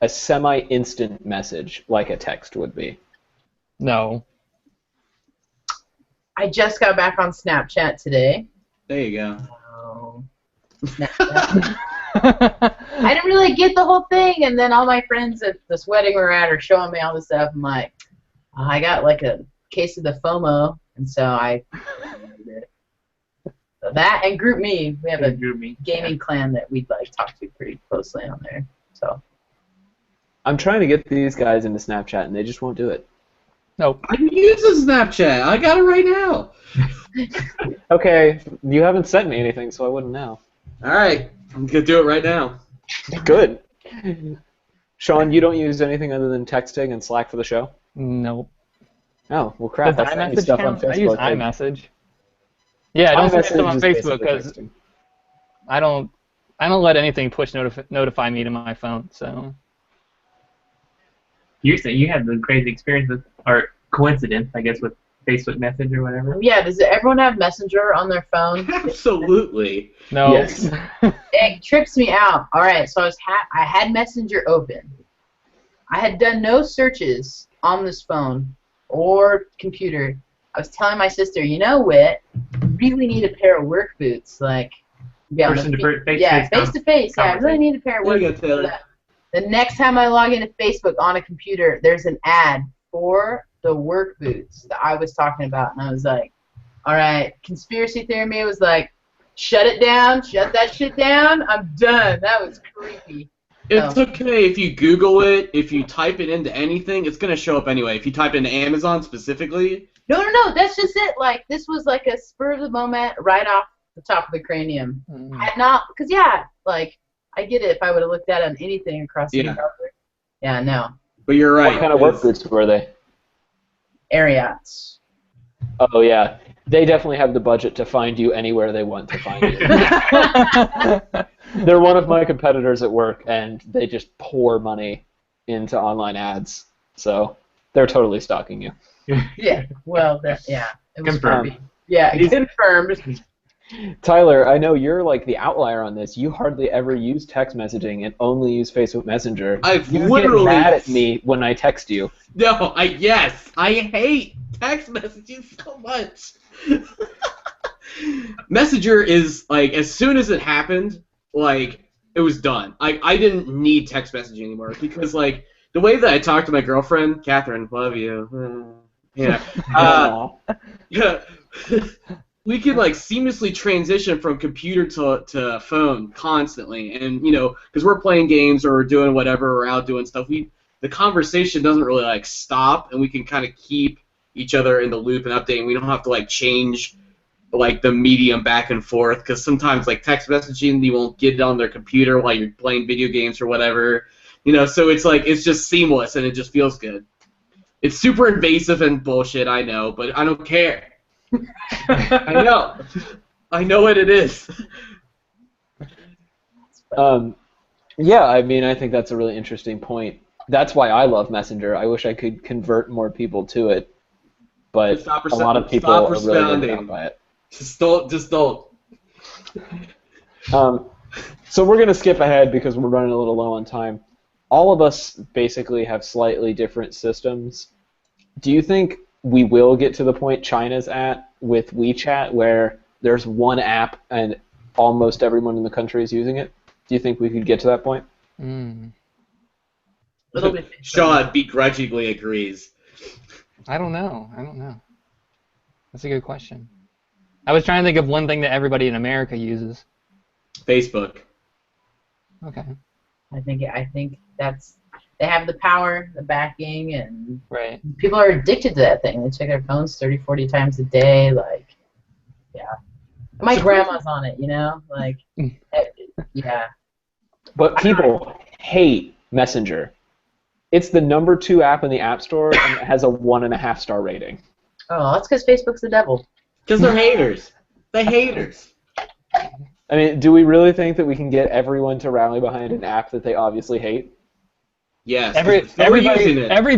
a semi-instant message like a text would be? No. I just got back on Snapchat today. There you go. Oh, Snapchat. I didn't really get the whole thing, and then all my friends at this wedding we're at are showing me all this stuff. I'm like, oh, I got like a case of the FOMO, and so I so that and GroupMe. We have a gaming clan that we like talk to pretty closely on there. So I'm trying to get these guys into Snapchat, and they just won't do it. Nope. I'm using Snapchat. I got it right now. Okay, you haven't sent me anything, so I wouldn't know. All right, I'm gonna do it right now. Good. Sean, you don't use anything other than texting and Slack for the show? Nope. Oh, well, crap. Does I sent you iMessage stuff on count? I Facebook. use iMessage. Yeah, I don't send stuff on iMessage is Facebook basically because texting. I don't let anything push notify me to my phone. So You said you had the crazy experience with, or coincidence, I guess, with Facebook Messenger or whatever. yeah, does everyone have Messenger on their phone? Absolutely. no. Yes. It trips me out. All right, so I had Messenger open. I had done no searches on this phone or computer. I was telling my sister, you know what? I really need a pair of work boots, like Person to face face to face. Yeah, I really need a pair of There work you go, boots. Taylor. The next time I log into Facebook on a computer, there's an ad for the work boots that I was talking about, and I was like, all right, conspiracy theory me was like, shut it down, shut that shit down, I'm done. That was creepy. It's okay if you Google it, if you type it into anything, it's going to show up anyway. If you type into Amazon specifically. No, that's just it. Like, this was like a spur of the moment, right off the top of the cranium. I had not, because like, I get it if I would have looked at it on anything across the browser. Yeah, no. But you're right. What kind of work boots were they? Ariats. Oh, yeah. They definitely have the budget to find you anywhere they want to find you. They're one of my competitors at work, and they just pour money into online ads. So they're totally stalking you. Yeah, well, it was Confirmed. creepy. Yeah, confirmed. Tyler, I know you're like the outlier on this. You hardly ever use text messaging and only use Facebook Messenger. You literally get mad at me when I text you. No, I hate text messages so much. Messenger is like, as soon as it happened, like, it was done. I didn't need text messaging anymore because, like, the way that I talk to my girlfriend, Catherine, love you. Yeah. Yeah. We could, like, seamlessly transition from computer to phone constantly, and because we're playing games or we're doing whatever, or out doing stuff, the conversation doesn't really like stop, and we can kind of keep each other in the loop and updating. We don't have to like change like the medium back and forth, because sometimes like text messaging, you won't get it on their computer while you're playing video games or whatever, so it's like it's just seamless and it just feels good. It's super invasive and bullshit, I know, but I don't care. I know what it is. Yeah, I mean, I think that's a really interesting point. That's why I love Messenger. I wish I could convert more people to it, but a lot of people are really weirded out by it. Just don't. So we're going to skip ahead because we're running a little low on time. All of us basically have slightly different systems. Do you think we will get to the point China's at with WeChat, where there's one app and almost everyone in the country is using it? Do you think we could get to that point? Little bit. Sean begrudgingly agrees. I don't know. That's a good question. I was trying to think of one thing that everybody in America uses. Facebook. Okay. I think that's, they have the power, the backing, and Right. people are addicted to that thing. They check their phones 30, 40 times a day. Like, yeah. My grandma's on it, like, yeah. But people hate Messenger. It's the #2 app in the App Store, and it has a 1.5-star rating. Oh, that's because Facebook's the devil. Because they're haters. They're haters. I mean, do we really think that we can get everyone to rally behind an app that they obviously hate? Yes. Every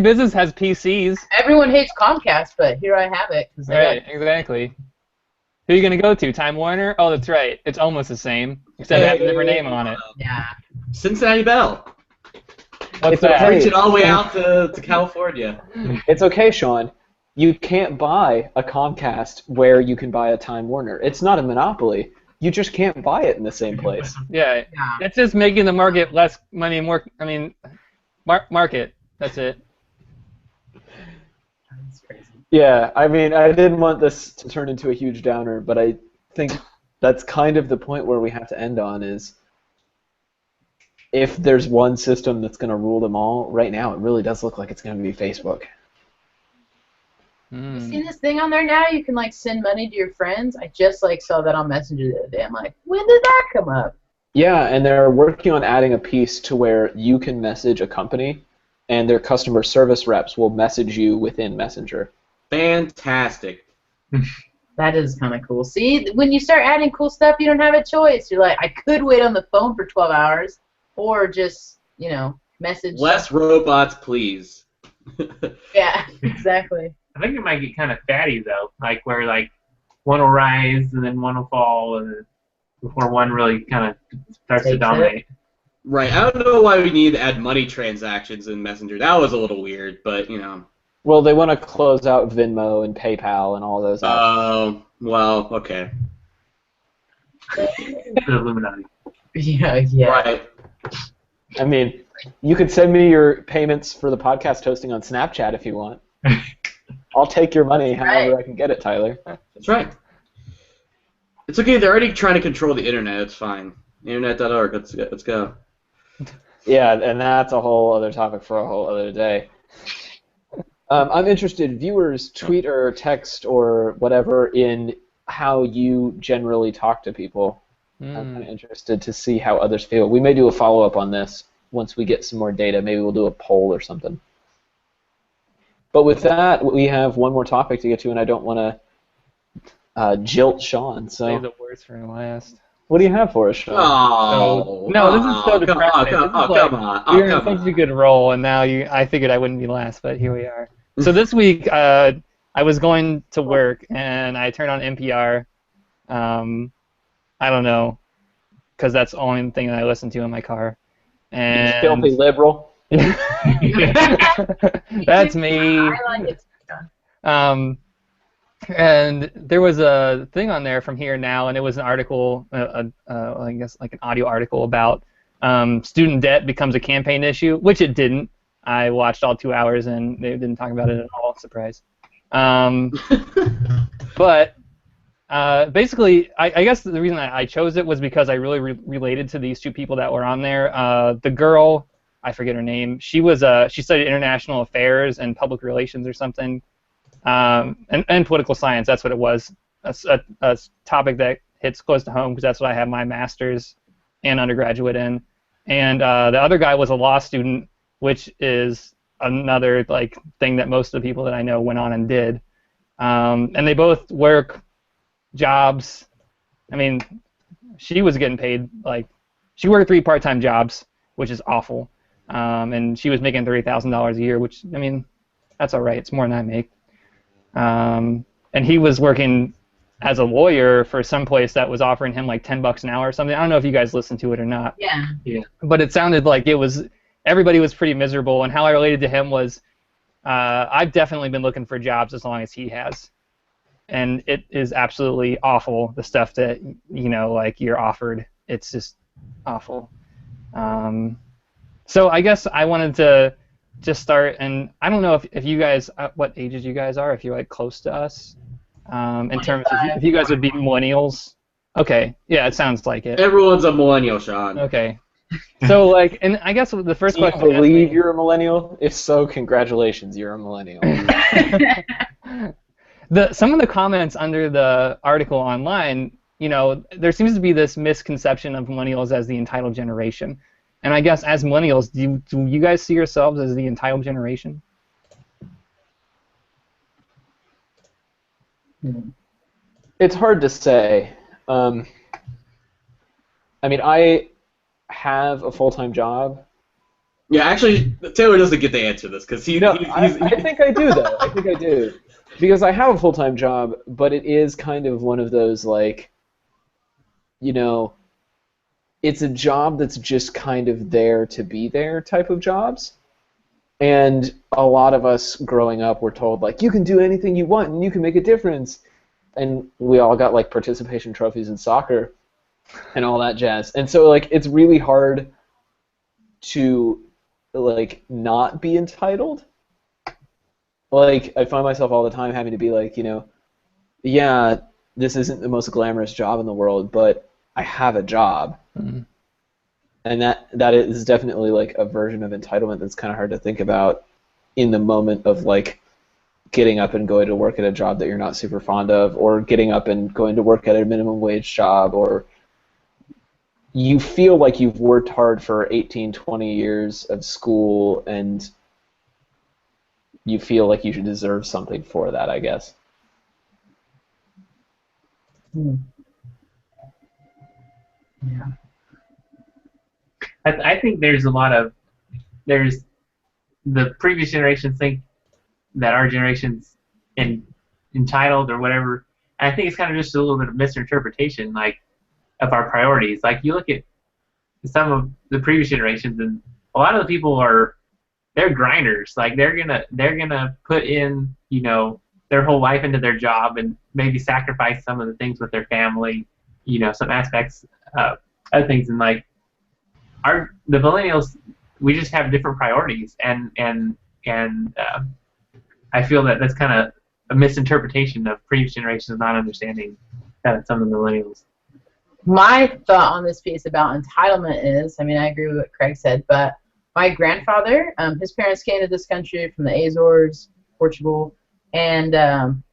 business has PCs. Everyone hates Comcast, but here I have it. Right, exactly. Who are you going to go to? Time Warner? Oh, that's right. It's almost the same, except it has a different name on it. Yeah. Cincinnati Bell. What's It's that? okay. Reaching all the way out to California. It's okay, Sean. You can't buy a Comcast where you can buy a Time Warner. It's not a monopoly. You just can't buy it in the same place. Yeah, Yeah. it's just making the market less money, more. I mean, market. That's it. That's crazy. Yeah, I mean, I didn't want this to turn into a huge downer, but I think that's kind of the point where we have to end on is if there's one system that's going to rule them all, right now it really does look like it's going to be Facebook. You seen this thing on there now? You can like send money to your friends. I just like saw that on Messenger the other day. I'm like, when did that come up? Yeah, and they're working on adding a piece to where you can message a company and their customer service reps will message you within Messenger. Fantastic. That is kind of cool. See, when you start adding cool stuff, you don't have a choice. You're like, I could wait on the phone for 12 hours or just, message. Less robots, please. Yeah, exactly. I think it might get kind of fatty though, like where like one will rise and then one will fall, and then before one really kind of starts to Takes dominate. Right. I don't know why we need to add money transactions in Messenger. That was a little weird, but Well, they want to close out Venmo and PayPal and all those apps. Oh, well, okay. The Illuminati. Yeah. Right. I mean, you could send me your payments for the podcast hosting on Snapchat if you want. I'll take your money however I can get it, Tyler. That's right. It's okay. They're already trying to control the internet. It's fine. Internet.org. Let's go. Yeah, and that's a whole other topic for a whole other day. I'm interested, viewers, tweet or text or whatever, in how you generally talk to people. I'm kind of interested to see how others feel. We may do a follow-up on this once we get some more data. Maybe we'll do a poll or something. But with that, we have one more topic to get to, and I don't want to jilt Sean. Say So, the worst for last. what do you have for us, Sean? Oh, No, this is so depressing. Come on. We were in such a good role, and now I figured I wouldn't be last, but here we are. So this week, I was going to work, and I turned on NPR. I don't know, because that's the only thing that I listen to in my car. And You filthy liberal. That's me. I like it. And there was a thing on there from Here Now, and it was an article, I guess like an audio article about student debt becomes a campaign issue, which it didn't. I watched all 2 hours, and they didn't talk about it at all. Surprise. But basically, I guess the reason I chose it was because I really related to these two people that were on there. The girl, I forget her name. She studied international affairs and public relations or something, and political science. That's what it was. A topic that hits close to home because that's what I have my master's and undergraduate in. And the other guy was a law student, which is another thing that most of the people that I know went on and did. And they both work jobs. I mean, she was getting paid she worked 3 part-time jobs, which is awful. And she was making $30,000 a year, which, I mean, that's all right. It's more than I make. And he was working as a lawyer for some place that was offering him $10 an hour or something. I don't know if you guys listened to it or not. Yeah. But it sounded like everybody was pretty miserable, and how I related to him was I've definitely been looking for jobs as long as he has. And it is absolutely awful, the stuff that, you're offered. It's just awful. So I guess I wanted to just start, and I don't know if you guys, what ages you guys are, if you're close to us, in terms of if you guys would be millennials. Okay, yeah, it sounds like it. Everyone's a millennial, Sean. Okay. So and I guess the first Do you question. believe you're a millennial? If so, congratulations, you're a millennial. Some of the comments under the article online, there seems to be this misconception of millennials as the entitled generation. And I guess as millennials, do you guys see yourselves as the entitled generation? It's hard to say. I mean, I have a full-time job. Yeah, actually, Taylor doesn't get to answer this because I think I do, though. I think I do. Because I have a full-time job, but it is kind of one of those, it's a job that's just kind of there to be there type of jobs. And a lot of us growing up were told, like, you can do anything you want and you can make a difference. And we all got, like, participation trophies in soccer and all that jazz. And so, like, it's really hard to, like, not be entitled. Like, I find myself all the time having to be like, yeah, this isn't the most glamorous job in the world, but I have a job. Mm-hmm. And that is definitely, like, a version of entitlement that's kind of hard to think about in the moment of, like, getting up and going to work at a job that you're not super fond of, or getting up and going to work at a minimum wage job, or you feel like you've worked hard for 18, 20 years of school, and you feel like you should deserve something for that, I guess. Yeah. I think there's the previous generations think that our generation's entitled or whatever. And I think it's kind of just a little bit of misinterpretation, like, of our priorities. Like, you look at some of the previous generations, and a lot of the people they're grinders. Like, they're gonna put in, their whole life into their job and maybe sacrifice some of the things with their family, some aspects of things. And, like, the millennials, we just have different priorities, and I feel that that's kind of a misinterpretation of previous generations not understanding some of the millennials. My thought on this piece about entitlement is, I agree with what Craig said, but my grandfather, his parents came to this country from the Azores, Portugal, and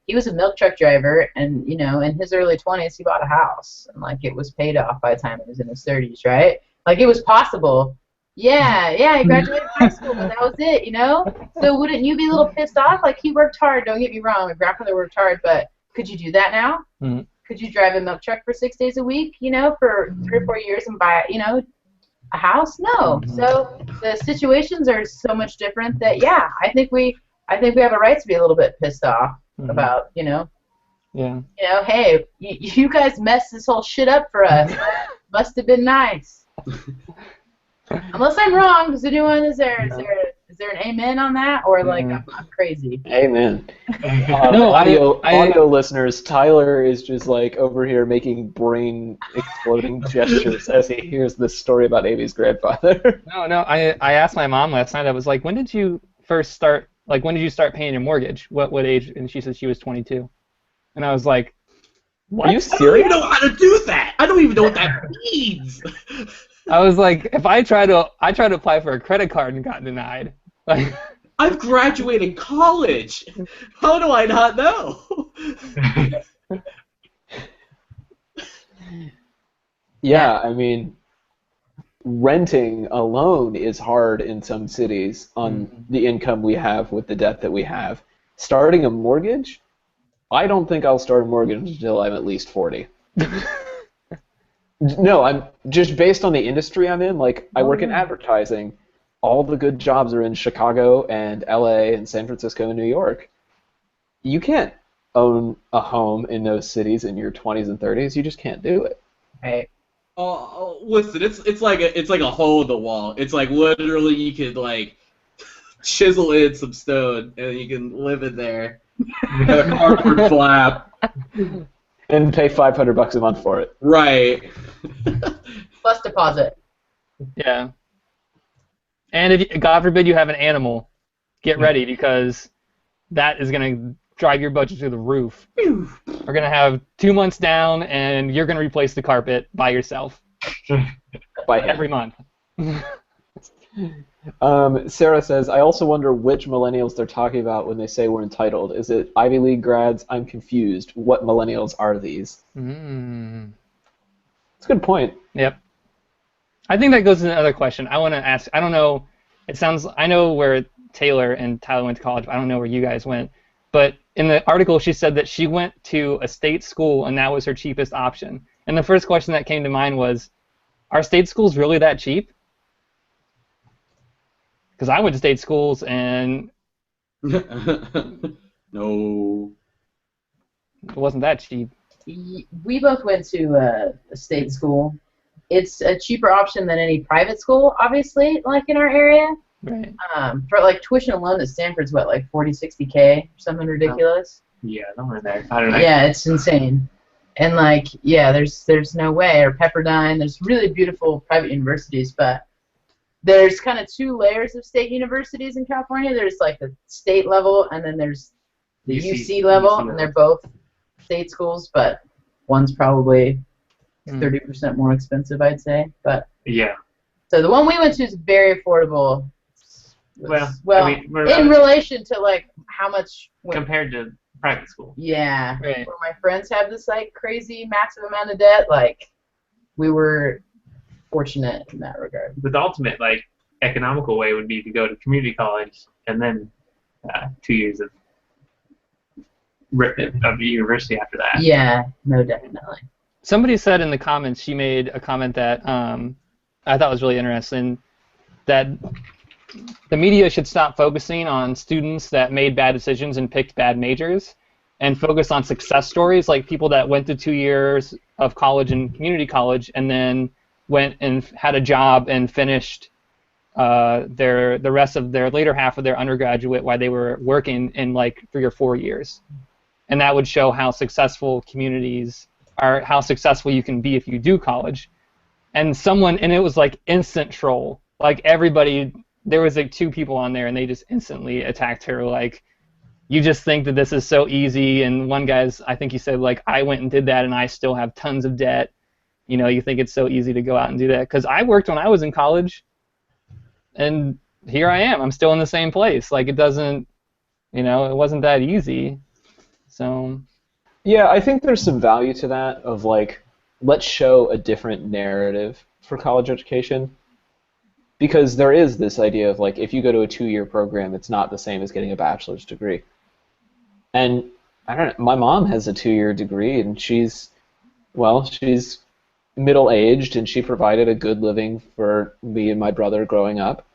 he was a milk truck driver, and, in his early 20s, he bought a house, and, like, it was paid off by the time he was in his 30s, right? Like, it was possible. Yeah, he graduated high school, but that was it, So wouldn't you be a little pissed off? Like, he worked hard, don't get me wrong, my grandfather worked hard, but could you do that now? Mm-hmm. Could you drive a milk truck for 6 days a week, for 3 or 4 years and buy, a house? No. Mm-hmm. So the situations are so much different that, yeah, I think we have a right to be a little bit pissed off Mm-hmm. about, Yeah. Hey, you guys messed this whole shit up for us. Must have been nice. Unless I'm wrong, does anyone, is there an amen on that, or like I'm crazy? Amen. No, audio listeners, Tyler is just, like, over here making brain exploding gestures as he hears this story about Amy's grandfather. No. I asked my mom last night. I was like, when did you start paying your mortgage? What age? And she said she was 22. And I was like, what? Are you I don't serious? even know how to do that. I don't even know what that means. I was like, if I tried to apply for a credit card and got denied. Like, I've graduated college. How do I not know? Yeah, renting alone is hard in some cities on the income we have with the debt that we have. Starting a mortgage? I don't think I'll start a mortgage until I'm at least 40. No, I'm just based on the industry I'm in. Like, I work in advertising. All the good jobs are in Chicago and LA and San Francisco and New York. You can't own a home in those cities in your 20s and 30s. You just can't do it. Right. Oh, listen, it's like a hole in the wall. It's like literally you could, like, chisel in some stone and you can live in there. Have a cardboard flap. And pay $500 a month for it. Right. Plus deposit. yeah. And if God forbid you have an animal, get ready, because that is going to drive your budget through the roof. We're going to have 2 months down, and you're going to replace the carpet by yourself. By Every month. Sarah says, I also wonder which millennials they're talking about when they say we're entitled. Is it Ivy League grads? I'm confused. What millennials are these? It's a good point. Yep. I think that goes to another question. I want to ask, I don't know, I know where Taylor and Tyler went to college, but I don't know where you guys went. But in the article, she said that she went to a state school and that was her cheapest option. And the first question that came to mind was, are state schools really that cheap? Because I went to state schools and No. it wasn't that cheap. We both went to a state school, it's a cheaper option than any private school, obviously, like in our area. Right. For like tuition alone at Stanford's what, like 40, 60K, something ridiculous. Yeah, somewhere there. I don't know. Yeah, it's insane. And like, yeah, there's no way. Or Pepperdine, there's really beautiful private universities, but there's kind of two layers of state universities in California. There's like the state level, and then there's the UC level, and they're both state schools, but one's probably 30% more expensive, I'd say. But yeah. So the one we went to is very affordable. Well, I mean, in relation to like how much compared to private school. Yeah. Right. Where my friends have this like crazy massive amount of debt, like we were fortunate in that regard. But the ultimate like economical way would be to go to community college and then 2 years of university after that. Yeah, no, definitely. Somebody said in the comments, she made a comment that I thought was really interesting, that the media should stop focusing on students that made bad decisions and picked bad majors and focus on success stories, like people that went to 2 years of college and community college and then went and had a job and finished the rest of their later half of their undergraduate while they were working in like 3 or 4 years. And that would show how successful communities are, how successful you can be if you do college. And it was like instant troll. Like everybody, there was like 2 people on there and they just instantly attacked her, like, you just think that this is so easy. And one guy's, I think he said, like, I went and did that and I still have tons of debt. You know, you think it's so easy to go out and do that. Because I worked when I was in college and here I am. I'm still in the same place. Like, it doesn't, you know, it wasn't that easy. So. Yeah, I think there's some value to that of, like, let's show a different narrative for college education. Because there is this idea of, like, if you go to a 2-year program, it's not the same as getting a bachelor's degree. And, I don't know, my mom has a 2-year degree, and she's middle-aged, and she provided a good living for me and my brother growing up.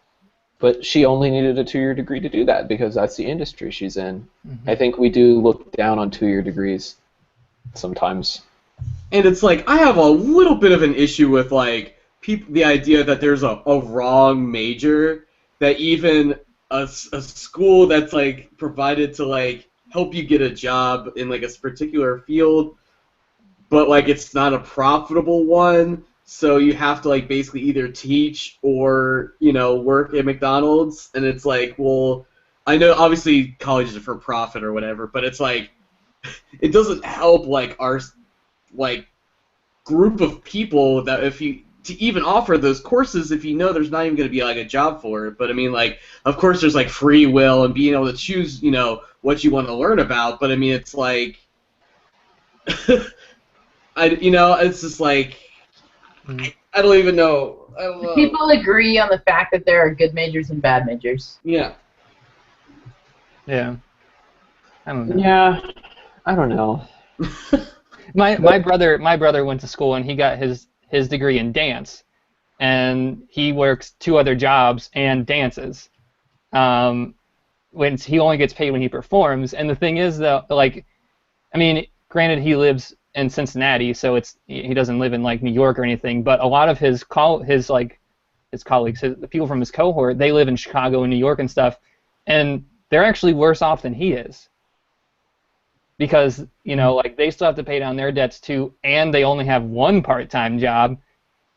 But she only needed a 2-year degree to do that, because that's the industry she's in. Mm-hmm. I think we do look down on 2-year degrees sometimes. And it's like, I have a little bit of an issue with, like, the idea that there's a wrong major, that even a school that's like provided to like help you get a job in like a particular field, but like it's not a profitable one, so you have to like basically either teach or, you know, work at McDonald's. And it's like, well, I know obviously colleges are for profit or whatever, but it's like it doesn't help like our like group of people that if you to even offer those courses if you know there's not even going to be like a job for it. But I mean, like, of course there's like free will and being able to choose, you know, what you want to learn about. But I mean, it's like, it's just like, I don't even know. I don't know. People agree on the fact that there are good majors and bad majors. Yeah. Yeah. I don't know. Yeah. I don't know. My brother went to school and he got his degree in dance, and he works 2 other jobs and dances. When he only gets paid when he performs, and the thing is though, like, I mean, granted he lives in Cincinnati, so he doesn't live in like New York or anything, but a lot of his colleagues, the people from his cohort, they live in Chicago and New York and stuff, and they're actually worse off than he is. Because, you know, like, they still have to pay down their debts too, and they only have 1 part-time job,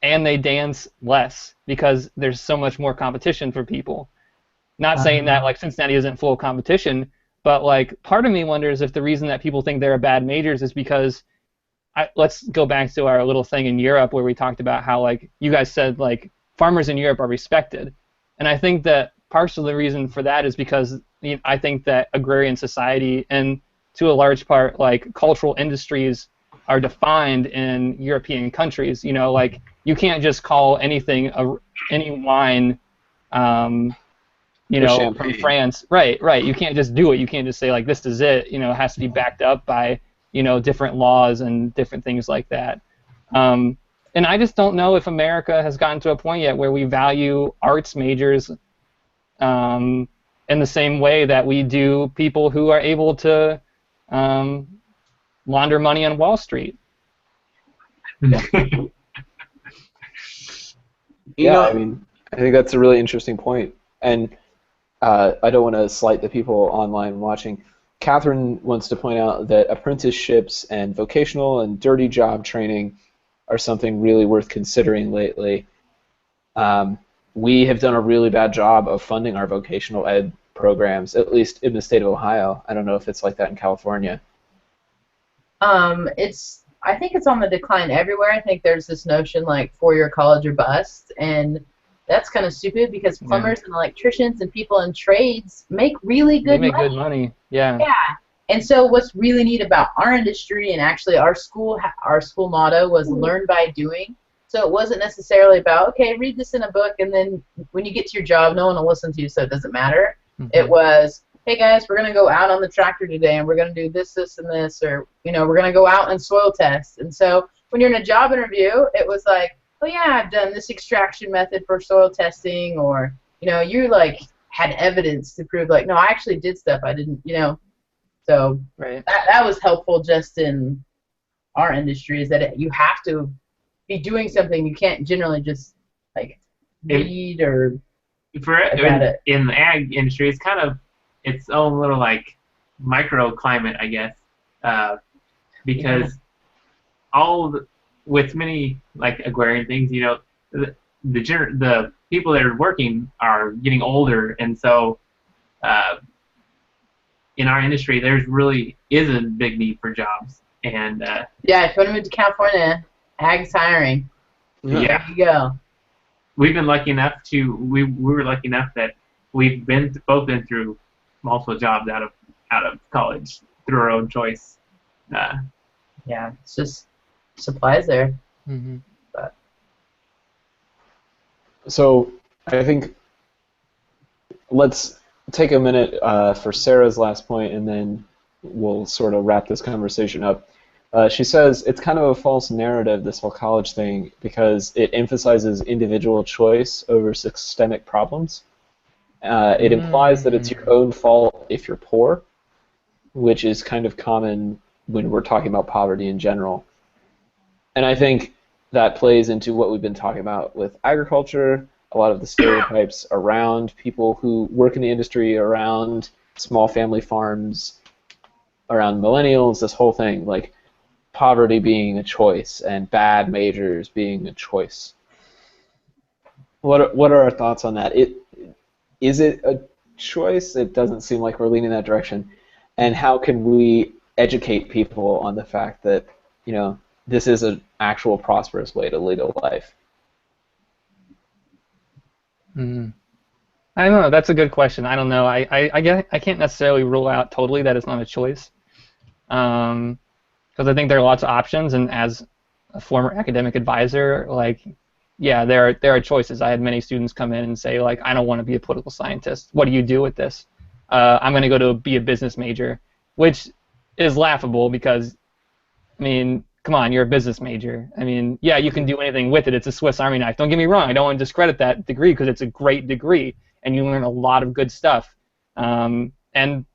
and they dance less because there's so much more competition for people. Not saying that, like, Cincinnati isn't full of competition, but, like, part of me wonders if the reason that people think they're bad majors is because, let's go back to our little thing in Europe where we talked about how, like, you guys said, like, farmers in Europe are respected. And I think that partially the reason for that is because I think that agrarian society and to a large part, like, cultural industries are defined in European countries. You know, like, you can't just call anything, any wine, you know, champagne from France. Right. You can't just do it. You can't just say, like, this is it. You know, it has to be backed up by, you know, different laws and different things like that. And I just don't know if America has gotten to a point yet where we value arts majors in the same way that we do people who are able to launder money on Wall Street. You Yeah, know, I mean, I think that's a really interesting point. And I don't want to slight the people online watching. Catherine wants to point out that apprenticeships and vocational and dirty job training are something really worth considering lately. We have done a really bad job of funding our vocational ed programs, at least in the state of Ohio. I don't know if it's like that in California. I think it's on the decline everywhere. I think there's this notion like 4-year college or bust, and that's kind of stupid because plumbers and electricians and people in trades make really good They make money. good money. Yeah. Yeah. And so what's really neat about our industry, and actually our school motto was learn by doing. So it wasn't necessarily about, okay, read this in a book, and then when you get to your job, no one will listen to you, so it doesn't matter. Mm-hmm. It was, hey guys, we're going to go out on the tractor today, and we're going to do this, this, and this, or, we're going to go out and soil test. And so when you're in a job interview, it was like, oh yeah, I've done this extraction method for soil testing, or, you like had evidence to prove like, no, I actually did stuff. I didn't, So Right. that was helpful just in our industry, is that you have to be doing something. You can't generally just like read or about it. In the ag industry, it's kind of its own little like microclimate, I guess, because with many like agrarian things, the people that are working are getting older, and so in our industry, there's really is a big need for jobs, and if you want to move to California, ag's hiring. Yeah. There you go. We've been lucky enough we were lucky enough that we've both been through multiple jobs out of college through our own choice. Yeah, it's just supplies there. Mm-hmm. But So I think let's take a minute for Sarah's last point, and then we'll sort of wrap this conversation up. She says it's kind of a false narrative, this whole college thing, because it emphasizes individual choice over systemic problems. It implies that it's your own fault if you're poor, which is kind of common when we're talking about poverty in general. And I think that plays into what we've been talking about with agriculture, a lot of the stereotypes around people who work in the industry, around small family farms, around millennials, this whole thing, like poverty being a choice and bad majors being a choice. What are our thoughts on that? Is it a choice? It doesn't seem like we're leaning that direction. And how can we educate people on the fact that, this is an actual prosperous way to lead a life? Mm-hmm. I don't know. That's a good question. I don't know. I can't necessarily rule out totally that it's not a choice, because I think there are lots of options. And as a former academic advisor, there are choices. I had many students come in and say, I don't want to be a political scientist. What do you do with this? I'm going to go to be a business major, which is laughable because, come on, you're a business major. You can do anything with it. It's a Swiss Army knife. Don't get me wrong. I don't want to discredit that degree because it's a great degree, and you learn a lot of good stuff. And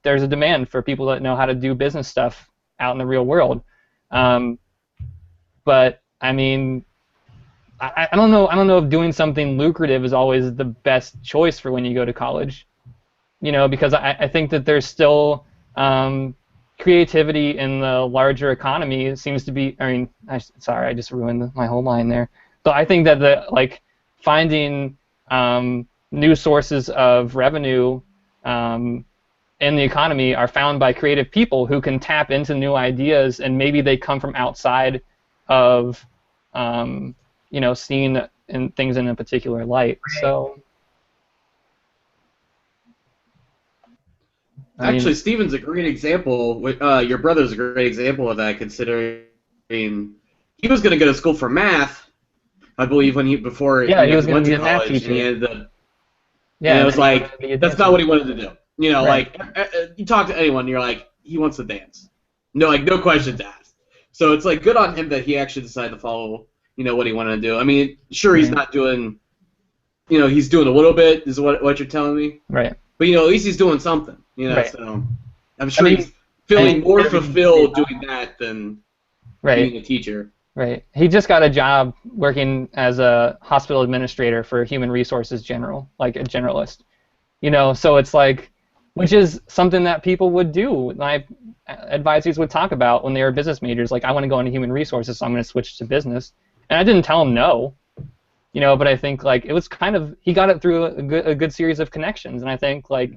there's a demand for people that know how to do business stuff out in the real world. But I don't know. I don't know if doing something lucrative is always the best choice for when you go to college. Because I think that there's still creativity in the larger economy. It seems to be. Sorry, I just ruined my whole line there. So I think that finding new sources of revenue in the economy are found by creative people who can tap into new ideas, and maybe they come from outside of seeing things in a particular light. Right. So. Actually, Steven's a great example. Your brother's a great example of that, considering he was going to go to school for math, I believe, before he was going went to be to a math college. teacher. And he ended up, Yeah, and it was that's not what he wanted to do. Right. You talk to anyone, you're like, he wants to dance. No, no questions asked. So it's good on him that he actually decided to follow, what he wanted to do. Sure, he's not doing, he's doing a little bit, is what you're telling me. Right. But at least he's doing something, Right. So I'm sure he's feeling more fulfilled doing that than being a teacher. Right. He just got a job working as a hospital administrator for Human Resources General, like a generalist. So it's like, which is something that people would do. My advisors would talk about when they were business majors, like, I want to go into human resources, so I'm going to switch to business. And I didn't tell him no, but I think, like, it was kind of, he got it through a good series of connections. And I think, like,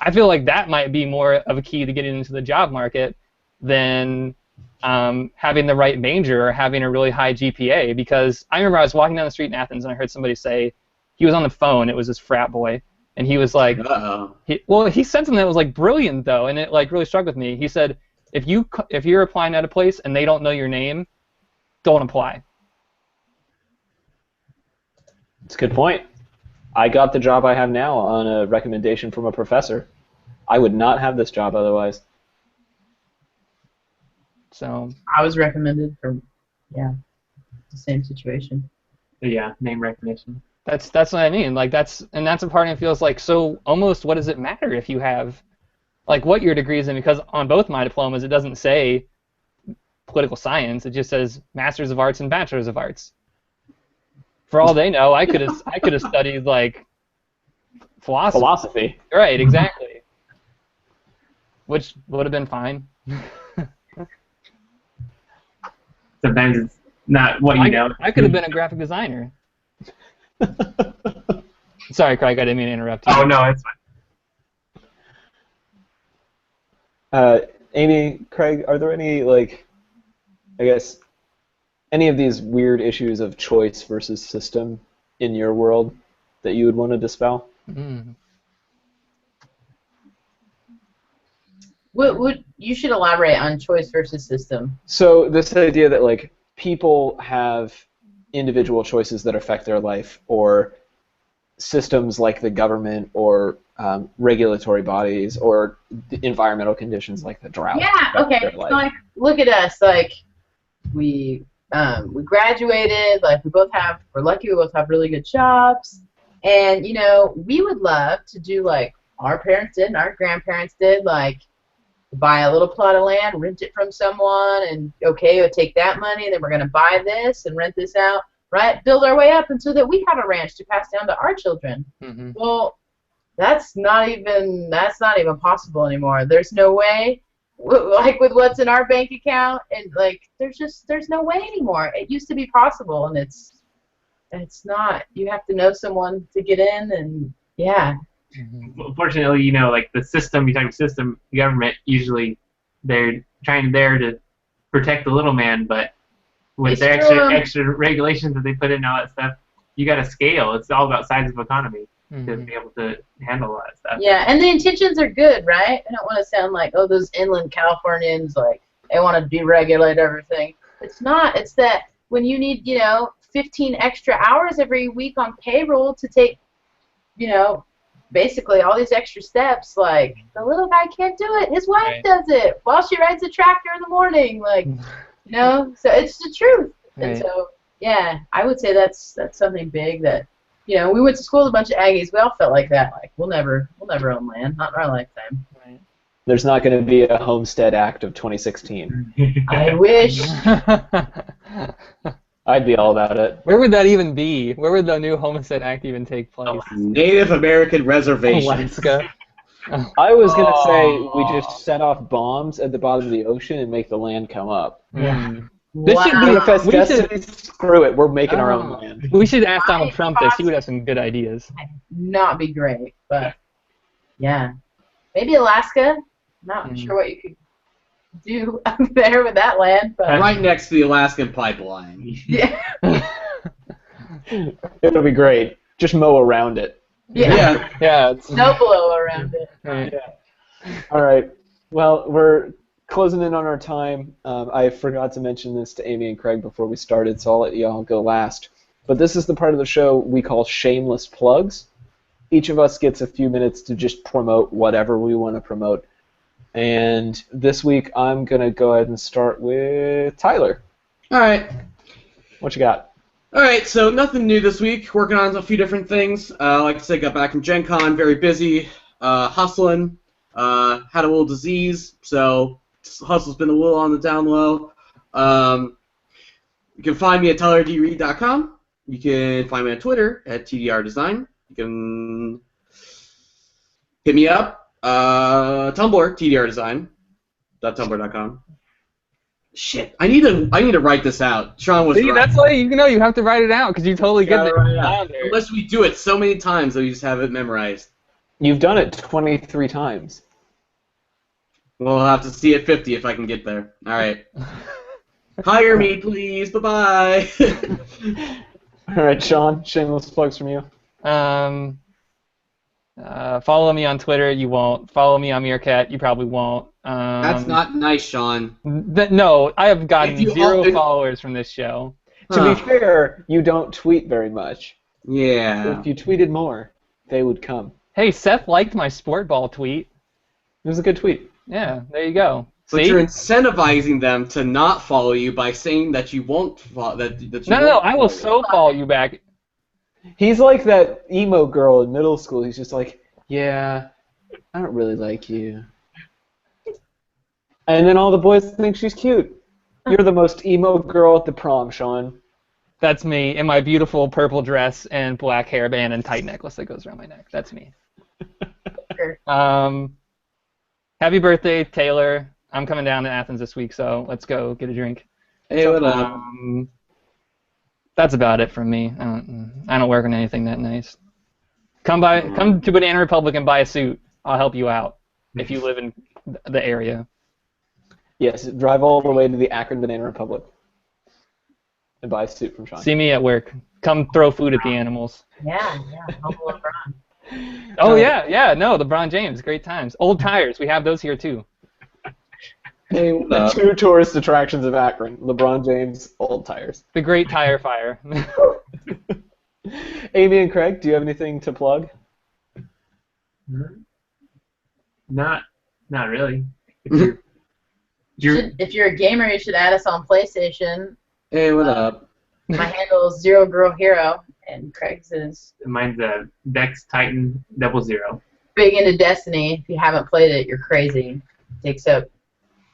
I feel like that might be more of a key to getting into the job market than having the right major or having a really high GPA. Because I remember I was walking down the street in Athens and I heard somebody say, he was on the phone, it was this frat boy, and he was like, he said something that was like brilliant though, and it like really struck with me. He said, if you're applying at a place and they don't know your name, don't apply. That's a good point. I got the job I have now on a recommendation from a professor. I would not have this job otherwise. So I was recommended for, the same situation. Yeah, name recognition. That's what I mean. Like that's a part of me feels like, so almost what does it matter if you have, like, what your degree is in? Because on both my diplomas it doesn't say political science. It just says Masters of Arts and Bachelors of Arts. For all they know, I could have studied like philosophy. Right, exactly. Which would have been fine. Sometimes it's not what you know. I could have been a graphic designer. Sorry, Craig, I didn't mean to interrupt you. Oh, no, it's fine. Amy, Craig, are there any, like, I guess, any of these weird issues of choice versus system in your world that you would want to dispel? What you should elaborate on choice versus system. So this idea that, like, people have individual choices that affect their life, or systems like the government or regulatory bodies or the environmental conditions like the drought. Yeah, okay. So, like, look at us. Like, we graduated. Like, we're lucky we both have really good jobs. And, we would love to do like our parents did and our grandparents did, like, buy a little plot of land, rent it from someone, and we'll take that money, and then we're going to buy this and rent this out, right? Build our way up, and so that we have a ranch to pass down to our children. Mm-hmm. Well, that's not even possible anymore. There's no way, like with what's in our bank account, and like there's no way anymore. It used to be possible, and it's not. You have to know someone to get in, and yeah. Well, fortunately, like the system, you talk about system, government, usually they're trying there to protect the little man, but with their extra regulations that they put in and all that stuff, you got to scale. It's all about size of economy to be able to handle all that stuff. Yeah, and the intentions are good, right? I don't want to sound like, those inland Californians, like, they want to deregulate everything. It's not. It's that when you need, 15 extra hours every week on payroll to take, basically all these extra steps, like, the little guy can't do it. His wife does it while she rides the tractor in the morning, like, so it's the truth. Right. And so, yeah, I would say that's something big that, we went to school with a bunch of Aggies. We all felt like that. Like, we'll never own land, not in our lifetime. Right. There's not going to be a Homestead Act of 2016. I wish. I'd be all about it. Where would that even be? Where would the new Homestead Act even take place? Native American reservations. Alaska. I was going to say we just set off bombs at the bottom of the ocean and make the land come up. Yeah. This should be a festivity. Screw it, we're making our own land. We should ask Donald Trump this. He would have some good ideas. Not be great, but yeah, maybe Alaska. Not sure what you could do up there with that land, but Right next to the Alaskan pipeline. yeah. It'll be great. Just mow around it. Yeah. Yeah. Snow blow around it. Right. All right. Well, we're closing in on our time. I forgot to mention this to Amy and Craig before we started, so I'll let y'all go last. But this is the part of the show we call Shameless Plugs. Each of us gets a few minutes to just promote whatever we want to promote. And this week, I'm going to go ahead and start with Tyler. All right. What you got? All right, so nothing new this week. Working on a few different things. Like I said, got back from Gen Con, very busy, hustling. Had a little disease, so hustle's been a little on the down low. You can find me at tylerdreed.com. You can find me on Twitter at TDRDesign. You can hit me up. Tumblr, TDRDesign.tumblr.com. Shit, I need to write this out. Sean was See, right. that's why you have to write it out because you totally get Gotta it. write it out. Unless we do it so many times that we just have it memorized. You've done it 23 times. We'll have to see at 50 if I can get there. All right. Hire me, please. Bye-bye. All right, Sean, shameless plugs from you. Follow me on Twitter. You won't. Follow me on Meerkat. You probably won't. That's not nice, Sean. No, I have gotten If you 0 followers from this show. To be fair, you don't tweet very much. Yeah. If you tweeted more, they would come. Hey, Seth liked my sport ball tweet. It was a good tweet. Yeah, there you go. But See? you're incentivizing them to not follow you by saying that you won't follow. No, I will so follow you back. He's like that emo girl in middle school. He's just like, yeah, I don't really like you. And then all the boys think she's cute. You're the most emo girl at the prom, Sean. That's me in my beautiful purple dress and black hairband and tight necklace that goes around my neck. That's me. Happy birthday, Taylor. I'm coming down to Athens this week, so let's go get a drink. Hey, what up? That's about it from me. I don't work on anything that nice. Come to Banana Republic and buy a suit. I'll help you out if you live in the area. Yes, drive all the way to the Akron Banana Republic and buy a suit from Sean. See me at work. Come throw food at the animals. Yeah, humble LeBron. Oh, yeah, no, LeBron James, great times. Old tires, we have those here too. Hey, what up? 2 tourist attractions of Akron: LeBron James, old tires. The Great Tire Fire. Amy and Craig, do you have anything to plug? Not really. If you're a gamer, you should add us on PlayStation. Hey, what up? My handle is Zero Girl Hero, and Craig's is Mine's a Dex Titan 00. big into Destiny. If you haven't played it, you're crazy. It takes up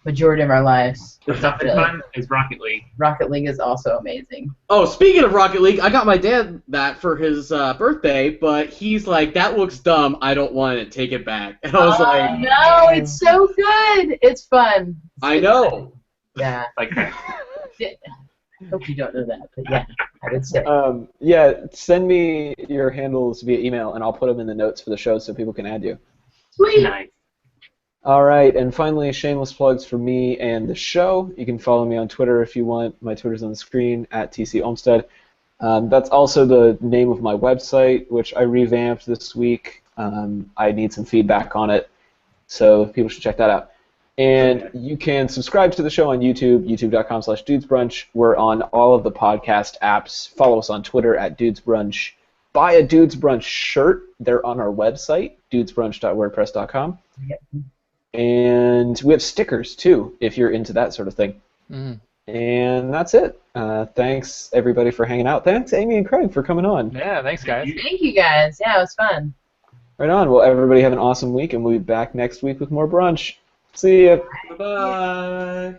majority of our lives. The stuff that's fun is Rocket League. Rocket League is also amazing. Oh, speaking of Rocket League, I got my dad that for his birthday, but he's like, that looks dumb. I don't want it. Take it back. And I was like, no, it's so good. It's fun. I know. Yeah. Like that. Hope you don't know that, but yeah, I would say. Yeah, send me your handles via email, and I'll put them in the notes for the show so people can add you. Sweet. Nice. All right, and finally, shameless plugs for me and the show. You can follow me on Twitter if you want. My Twitter's on the screen, at TC Olmsted. That's also the name of my website, which I revamped this week. I need some feedback on it, so people should check that out. And you can subscribe to the show on YouTube, youtube.com/dudesbrunch. We're on all of the podcast apps. Follow us on Twitter at dudesbrunch. Buy a Dudes Brunch shirt. They're on our website, dudesbrunch.wordpress.com. Yep. And we have stickers, too, if you're into that sort of thing. Mm. And that's it. Thanks, everybody, for hanging out. Thanks, Amy and Craig, for coming on. Yeah, thanks, guys. Thank you, guys. Yeah, it was fun. Right on. Well, everybody have an awesome week, and we'll be back next week with more brunch. See ya. Bye-bye.